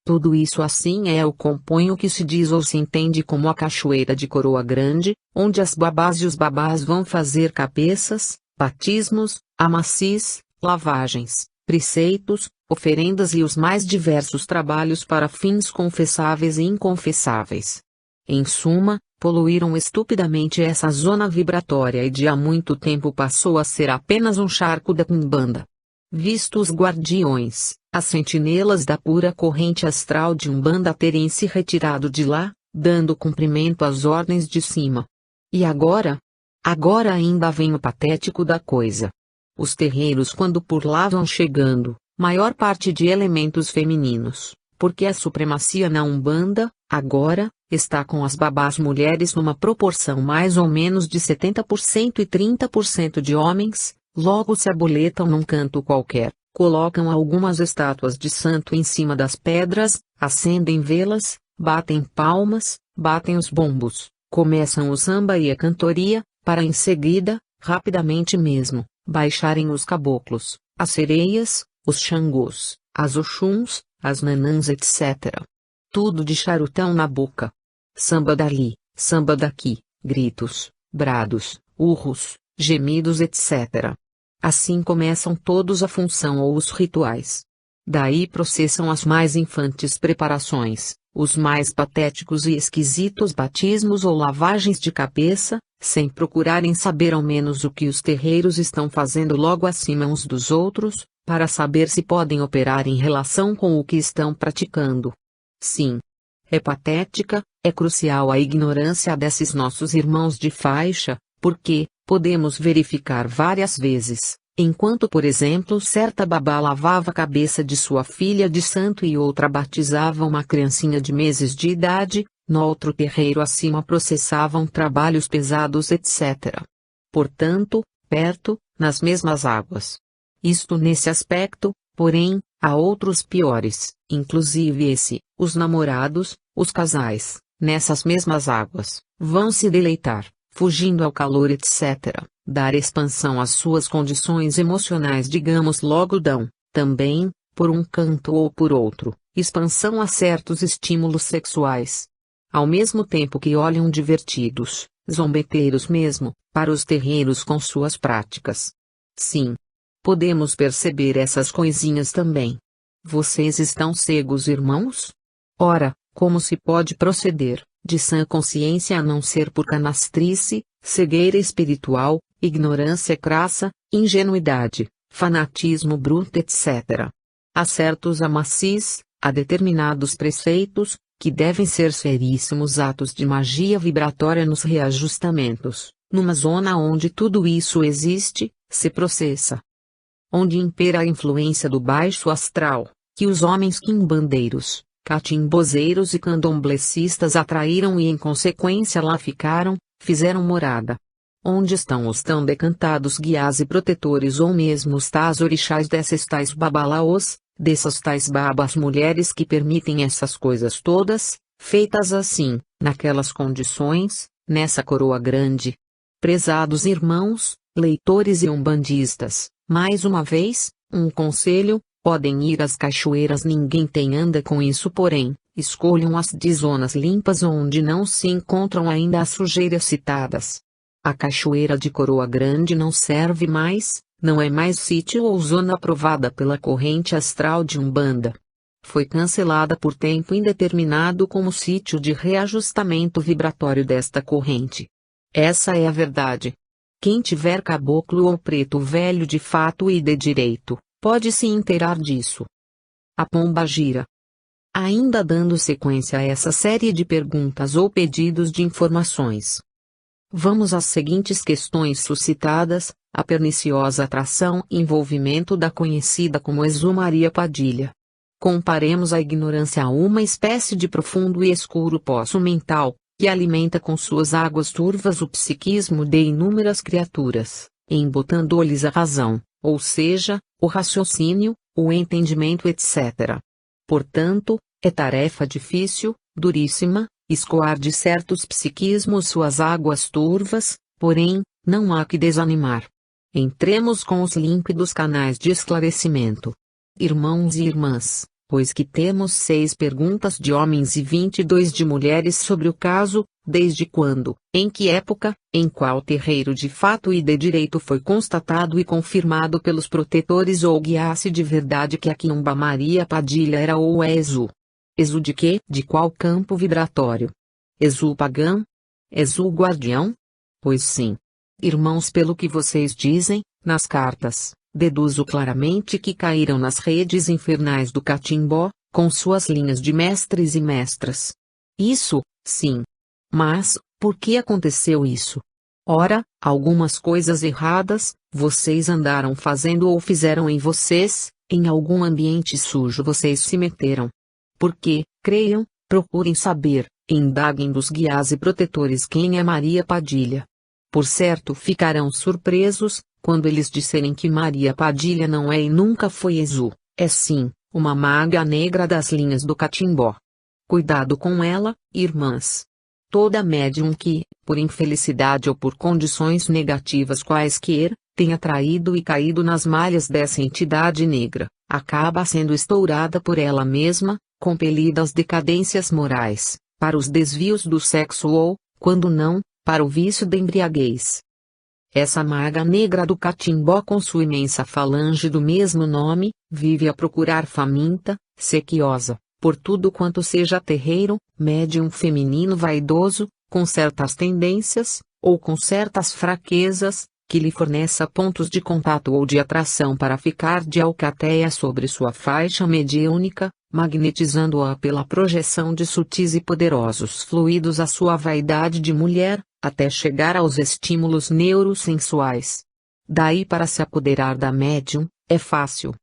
Tudo isso assim é o compõe o que se diz ou se entende como a cachoeira de Coroa Grande, onde as babás e os babás vão fazer cabeças, batismos, amacis, lavagens, preceitos, oferendas e os mais diversos trabalhos para fins confessáveis e inconfessáveis. Em suma, poluíram estupidamente essa zona vibratória e de há muito tempo passou a ser apenas um charco da quiumbanda. Visto os guardiões, as sentinelas da pura corrente astral de Umbanda terem se retirado de lá, dando cumprimento às ordens de cima. E agora? Agora ainda vem o patético da coisa. Os terreiros quando por lá vão chegando, maior parte de elementos femininos, porque a supremacia na Umbanda, agora, está com as babás mulheres numa proporção mais ou menos de 70% e 30% de homens, logo se aboletam num canto qualquer, colocam algumas estátuas de santo em cima das pedras, acendem velas, batem palmas, batem os bombos, começam o samba e a cantoria, para em seguida, rapidamente mesmo, baixarem os caboclos, as sereias, os xangôs, as oxuns, as nanãs etc. Tudo de charutão na boca. Samba dali, samba daqui, gritos, brados, urros, gemidos etc. Assim começam todos a função ou os rituais. Daí processam as mais infantes preparações, os mais patéticos e esquisitos batismos ou lavagens de cabeça, sem procurarem saber ao menos o que os terreiros estão fazendo logo acima uns dos outros, para saber se podem operar em relação com o que estão praticando. Sim. É patética, é crucial a ignorância desses nossos irmãos de faixa, porque, podemos verificar várias vezes, Enquanto, por exemplo, certa babá lavava a cabeça de sua filha de santo e outra batizava uma criancinha de meses de idade, no outro terreiro acima processavam trabalhos pesados, etc. Portanto, perto, nas mesmas águas. Isto nesse aspecto, porém, há outros piores, inclusive esse: os namorados, os casais, nessas mesmas águas, vão se deleitar, fugindo ao calor, etc., dar expansão às suas condições emocionais, digamos logo dão, também, por um canto ou por outro, expansão a certos estímulos sexuais. Ao mesmo tempo que olham divertidos, zombeteiros mesmo, para os terreiros com suas práticas. Sim. Podemos perceber essas coisinhas também. Vocês estão cegos, irmãos? Ora, como se pode proceder, de sã consciência, a não ser por canastrice, cegueira espiritual, ignorância crassa, ingenuidade, fanatismo bruto, etc. Há certos amacis, há determinados preceitos, que devem ser seríssimos atos de magia vibratória nos reajustamentos, numa zona onde tudo isso existe, se processa. Onde impera a influência do baixo astral, que os homens quimbandeiros, catimbozeiros e candomblecistas atraíram e em consequência lá ficaram, fizeram morada. Onde estão os tão decantados guias e protetores ou mesmo os tais orixás desses tais babalaos, dessas tais babas mulheres que permitem essas coisas todas, feitas assim, naquelas condições, nessa coroa grande. Prezados irmãos, leitores e umbandistas, mais uma vez, um conselho: podem ir às cachoeiras, ninguém tem anda com isso, porém, escolham as de zonas limpas onde não se encontram ainda as sujeiras citadas. A cachoeira de Coroa Grande não serve mais, não é mais sítio ou zona aprovada pela corrente astral de Umbanda. Foi cancelada por tempo indeterminado como sítio de reajustamento vibratório desta corrente. Essa é a verdade. Quem tiver caboclo ou preto velho de fato e de direito, pode se inteirar disso. A pomba gira. Ainda dando sequência a essa série de perguntas ou pedidos de informações. Vamos às seguintes questões suscitadas: a perniciosa atração e envolvimento da conhecida como Exu Maria Padilha. Comparemos a ignorância a uma espécie de profundo e escuro poço mental, que alimenta com suas águas turvas o psiquismo de inúmeras criaturas, embotando-lhes a razão, ou seja, o raciocínio, o entendimento, etc. Portanto, é tarefa difícil, duríssima, escoar de certos psiquismos suas águas turvas, porém, não há que desanimar. Entremos com os límpidos canais de esclarecimento. Irmãos e irmãs, pois que temos 6 perguntas de homens e 22 de mulheres sobre o caso: desde quando, em que época, em qual terreiro de fato e de direito foi constatado e confirmado pelos protetores ou guiasse de verdade que a Quiumba Maria Padilha era ou é Exu? Exu de quê? De qual campo vibratório? Exu pagã? Exu guardião? Pois sim. Irmãos, pelo que vocês dizem, nas cartas, deduzo claramente que caíram nas redes infernais do catimbó, com suas linhas de mestres e mestras. Isso, sim. Mas, por que aconteceu isso? Ora, algumas coisas erradas, vocês andaram fazendo ou fizeram em vocês, em algum ambiente sujo vocês se meteram. Porque, creiam, procurem saber, indaguem dos guias e protetores quem é Maria Padilha. Por certo ficarão surpresos, quando eles disserem que Maria Padilha não é e nunca foi Exu, é sim, uma maga negra das linhas do catimbó. Cuidado com ela, irmãs. Toda médium que, por infelicidade ou por condições negativas quaisquer, tenha traído e caído nas malhas dessa entidade negra, acaba sendo estourada por ela mesma, compelida às decadências morais, para os desvios do sexo ou, quando não, para o vício da embriaguez. Essa maga negra do catimbó, com sua imensa falange do mesmo nome, vive a procurar faminta, sequiosa, por tudo quanto seja terreiro, médium feminino vaidoso, com certas tendências, ou com certas fraquezas, que lhe forneça pontos de contato ou de atração para ficar de alcateia sobre sua faixa mediúnica, magnetizando-a pela projeção de sutis e poderosos fluidos à sua vaidade de mulher, até chegar aos estímulos neurosensuais. Daí para se apoderar da médium, é fácil.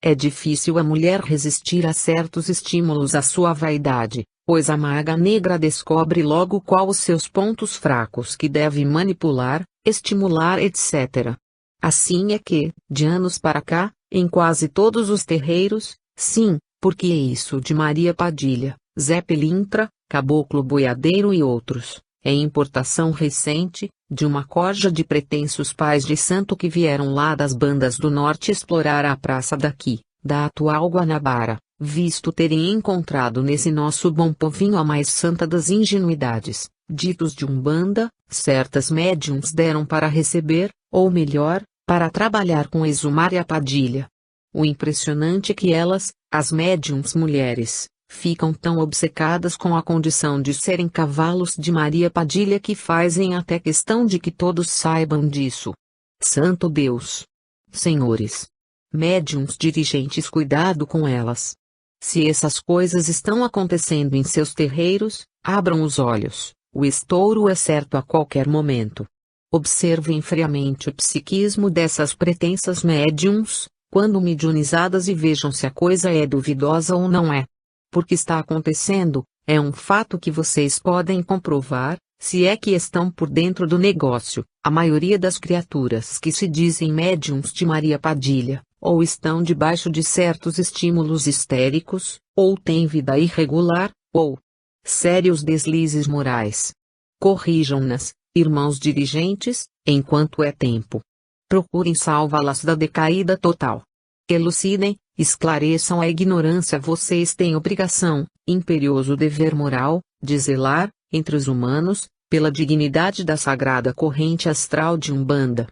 É difícil a mulher resistir a certos estímulos à sua vaidade, pois a maga negra descobre logo qual os seus pontos fracos que deve manipular, estimular, etc. Assim é que, de anos para cá, em quase todos os terreiros, sim, porque é isso de Maria Padilha, Zé Pelintra, Caboclo Boiadeiro e outros, é importação recente, de uma corja de pretensos pais de santo que vieram lá das bandas do norte explorar a praça daqui, da atual Guanabara, visto terem encontrado nesse nosso bom povinho a mais santa das ingenuidades, ditos de Umbanda, certas médiums deram para receber, ou melhor, para trabalhar com Exumar e a Padilha. O impressionante é que elas, as médiums mulheres, ficam tão obcecadas com a condição de serem cavalos de Maria Padilha que fazem até questão de que todos saibam disso. Santo Deus! Senhores! Médiums dirigentes, cuidado com elas! Se essas coisas estão acontecendo em seus terreiros, abram os olhos, o estouro é certo a qualquer momento. Observem friamente o psiquismo dessas pretensas médiums, quando mediunizadas, e vejam se a coisa é duvidosa ou não é. Porque está acontecendo, é um fato que vocês podem comprovar, se é que estão por dentro do negócio. A maioria das criaturas que se dizem médiums de Maria Padilha, ou estão debaixo de certos estímulos histéricos, ou têm vida irregular, ou sérios deslizes morais. Corrijam-nas, irmãos dirigentes, enquanto é tempo. Procurem salvá-las da decaída total. Elucidem, esclareçam a ignorância. Vocês têm obrigação, imperioso dever moral, de zelar, entre os humanos, pela dignidade da sagrada corrente astral de Umbanda.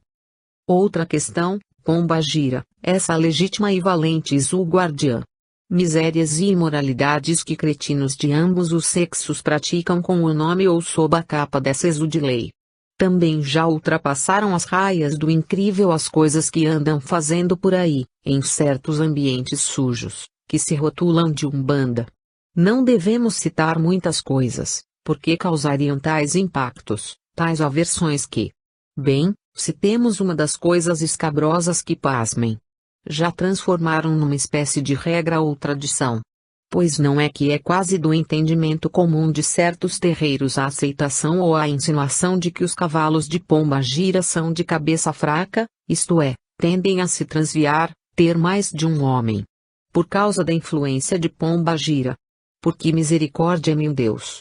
Outra questão, Pombagira, essa legítima e valente Exu guardiã. Misérias e imoralidades que cretinos de ambos os sexos praticam com o nome ou sob a capa dessa Exu de lei. Também já ultrapassaram as raias do incrível as coisas que andam fazendo por aí, em certos ambientes sujos, que se rotulam de Umbanda. Não devemos citar muitas coisas, porque causariam tais impactos, tais aversões que... Bem, citemos uma das coisas escabrosas que, pasmem, já transformaram numa espécie de regra ou tradição. Pois não é que é quase do entendimento comum de certos terreiros a aceitação ou a insinuação de que os cavalos de Pombagira são de cabeça fraca, isto é, tendem a se transviar, ter mais de um homem. Por causa da influência de Pombagira. Por que misericórdia, meu Deus!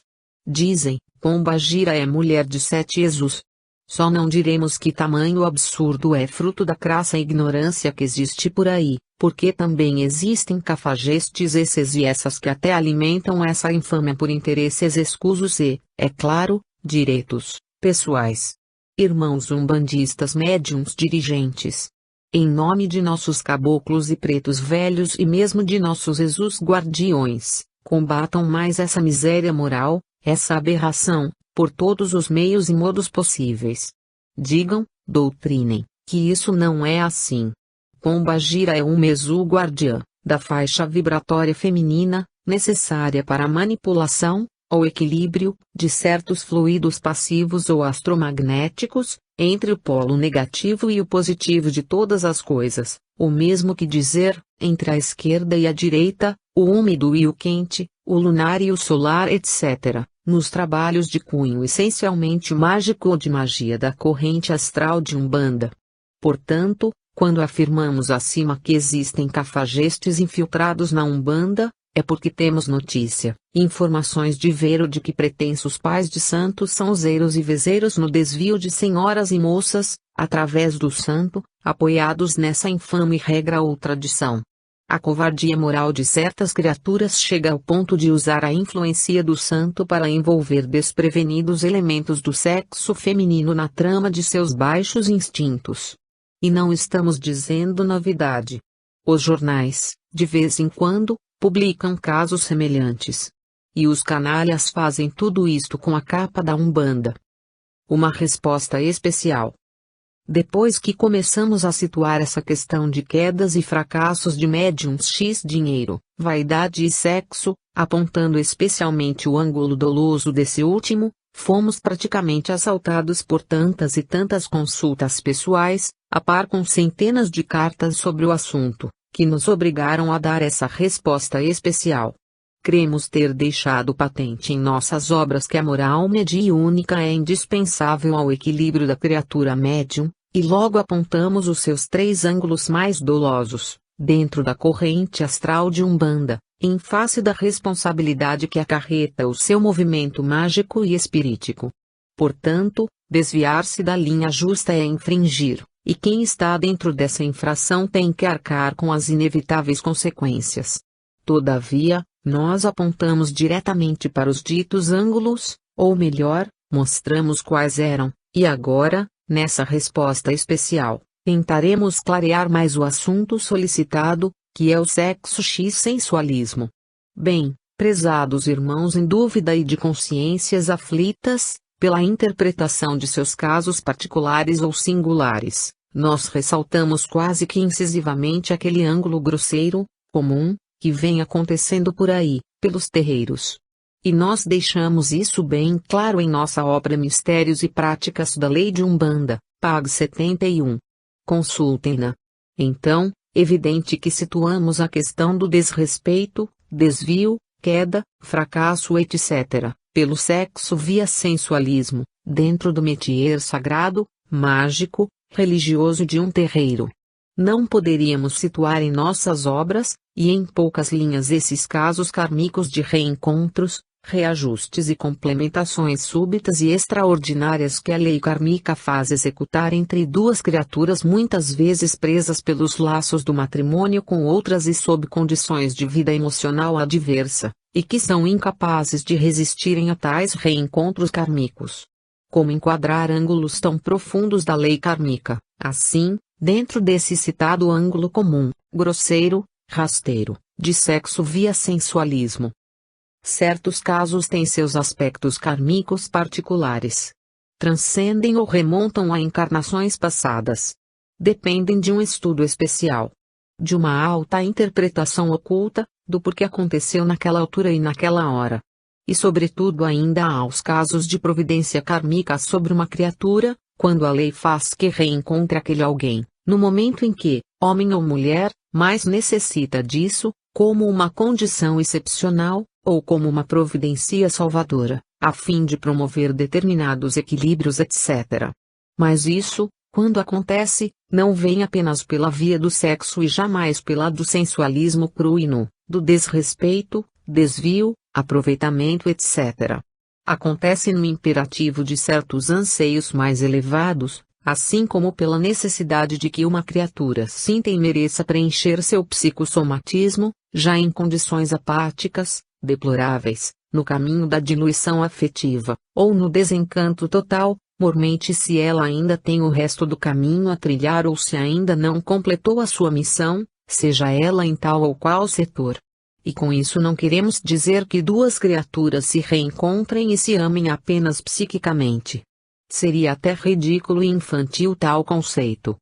Dizem, Pombagira é mulher de 7 Exus. Só não diremos que tamanho absurdo é fruto da crassa ignorância que existe por aí, porque também existem cafajestes esses e essas que até alimentam essa infâmia por interesses escusos e, é claro, direitos pessoais. Irmãos umbandistas médiums dirigentes. Em nome de nossos caboclos e pretos velhos e mesmo de nossos Exus guardiões, combatam mais essa miséria moral, essa aberração, por todos os meios e modos possíveis. Digam, doutrinem, que isso não é assim. Pombagira é uma Exu guardiã, da faixa vibratória feminina, necessária para a manipulação, ou equilíbrio, de certos fluidos passivos ou astromagnéticos, entre o polo negativo e o positivo de todas as coisas, o mesmo que dizer, entre a esquerda e a direita, o úmido e o quente, o lunar e o solar, etc., nos trabalhos de cunho essencialmente mágico ou de magia da corrente astral de Umbanda. Portanto, quando afirmamos acima que existem cafajestes infiltrados na Umbanda, é porque temos notícia, informações de ver de que pretensos pais de santos são useiros e vezeiros no desvio de senhoras e moças, através do santo, apoiados nessa infame regra ou tradição. A covardia moral de certas criaturas chega ao ponto de usar a influência do santo para envolver desprevenidos elementos do sexo feminino na trama de seus baixos instintos. E não estamos dizendo novidade. Os jornais, de vez em quando, publicam casos semelhantes. E os canalhas fazem tudo isto com a capa da Umbanda. Uma resposta especial. Depois que começamos a situar essa questão de quedas e fracassos de médiums x dinheiro, vaidade e sexo, apontando especialmente o ângulo doloso desse último, Fomos praticamente assaltados por tantas e tantas consultas pessoais, a par com centenas de cartas sobre o assunto, que nos obrigaram a dar essa resposta especial. Cremos ter deixado patente em nossas obras que a moral mediúnica é indispensável ao equilíbrio da criatura médium, e logo apontamos os seus 3 ângulos mais dolosos, dentro da corrente astral de Umbanda, em face da responsabilidade que acarreta o seu movimento mágico e espirítico. Portanto, desviar-se da linha justa é infringir, e quem está dentro dessa infração tem que arcar com as inevitáveis consequências. Todavia, nós apontamos diretamente para os ditos ângulos, ou melhor, mostramos quais eram, e agora, nessa resposta especial, tentaremos clarear mais o assunto solicitado, que é o sexo x sensualismo. Bem, prezados irmãos em dúvida e de consciências aflitas, pela interpretação de seus casos particulares ou singulares, nós ressaltamos quase que incisivamente aquele ângulo grosseiro, comum, que vem acontecendo por aí, pelos terreiros. E nós deixamos isso bem claro em nossa obra Mistérios e Práticas da Lei de Umbanda, pag 71. Consultem-na. Então, evidente que situamos a questão do desrespeito, desvio, queda, fracasso etc., pelo sexo via sensualismo, dentro do métier sagrado, mágico, religioso de um terreiro. Não poderíamos situar em nossas obras, e em poucas linhas esses casos kármicos de reencontros, reajustes e complementações súbitas e extraordinárias que a lei kármica faz executar entre 2 criaturas muitas vezes presas pelos laços do matrimônio com outras e sob condições de vida emocional adversa, e que são incapazes de resistirem a tais reencontros kármicos. Como enquadrar ângulos tão profundos da lei kármica, assim, dentro desse citado ângulo comum, grosseiro, rasteiro, de sexo via sensualismo? Certos casos têm seus aspectos kármicos particulares. Transcendem ou remontam a encarnações passadas. Dependem de um estudo especial. De uma alta interpretação oculta, do porquê aconteceu naquela altura e naquela hora. E sobretudo ainda há os casos de providência kármica sobre uma criatura, quando a lei faz que reencontre aquele alguém, no momento em que, homem ou mulher, mais necessita disso, como uma condição excepcional, ou como uma providência salvadora, a fim de promover determinados equilíbrios etc. Mas isso, quando acontece, não vem apenas pela via do sexo e jamais pela do sensualismo cru e nu, do desrespeito, desvio, aproveitamento etc. Acontece no imperativo de certos anseios mais elevados, assim como pela necessidade de que uma criatura sinta e mereça preencher seu psicossomatismo, já em condições apáticas, deploráveis, no caminho da diluição afetiva, ou no desencanto total, mormente se ela ainda tem o resto do caminho a trilhar ou se ainda não completou a sua missão, seja ela em tal ou qual setor. E com isso não queremos dizer que 2 criaturas se reencontrem e se amem apenas psiquicamente. Seria até ridículo e infantil tal conceito.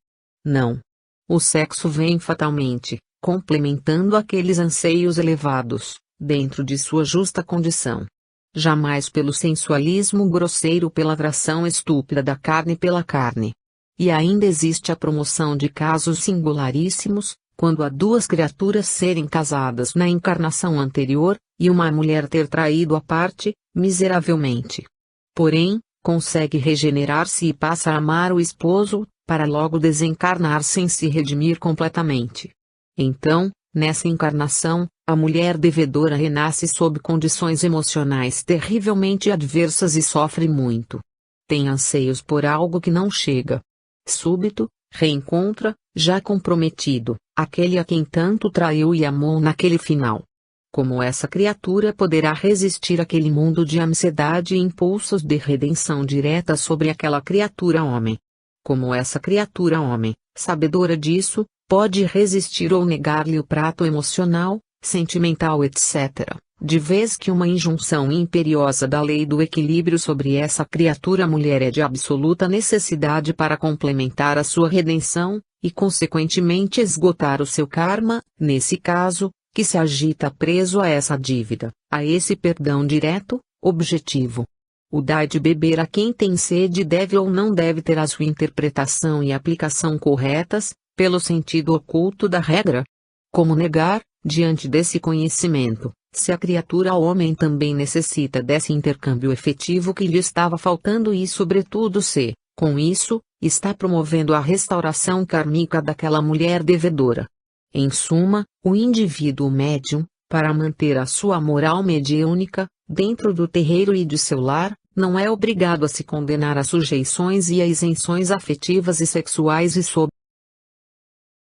Não. O sexo vem fatalmente, complementando aqueles anseios elevados, dentro de sua justa condição. Jamais pelo sensualismo grosseiro pela atração estúpida da carne pela carne. E ainda existe a promoção de casos singularíssimos, quando há 2 criaturas serem casadas na encarnação anterior, e uma mulher ter traído a parte, miseravelmente. Porém, consegue regenerar-se e passa a amar o esposo, para logo desencarnar sem se redimir completamente. Então, nessa encarnação, a mulher devedora renasce sob condições emocionais terrivelmente adversas e sofre muito. Tem anseios por algo que não chega. Súbito, reencontra, já comprometido, aquele a quem tanto traiu e amou naquele final. Como essa criatura poderá resistir àquele mundo de ansiedade e impulsos de redenção direta sobre aquela criatura homem? Como essa criatura homem, sabedora disso, pode resistir ou negar-lhe o prato emocional, sentimental etc., de vez que uma injunção imperiosa da lei do equilíbrio sobre essa criatura mulher é de absoluta necessidade para complementar a sua redenção, e consequentemente esgotar o seu karma, nesse caso, que se agita preso a essa dívida, a esse perdão direto, objetivo. O dar de beber a quem tem sede deve ou não deve ter a sua interpretação e aplicação corretas, pelo sentido oculto da regra. Como negar, diante desse conhecimento, se a criatura homem também necessita desse intercâmbio efetivo que lhe estava faltando e sobretudo se, com isso, está promovendo a restauração kármica daquela mulher devedora. Em suma, o indivíduo médium, para manter a sua moral mediúnica, dentro do terreiro e de seu lar, não é obrigado a se condenar a sujeições e a isenções afetivas e sexuais e sob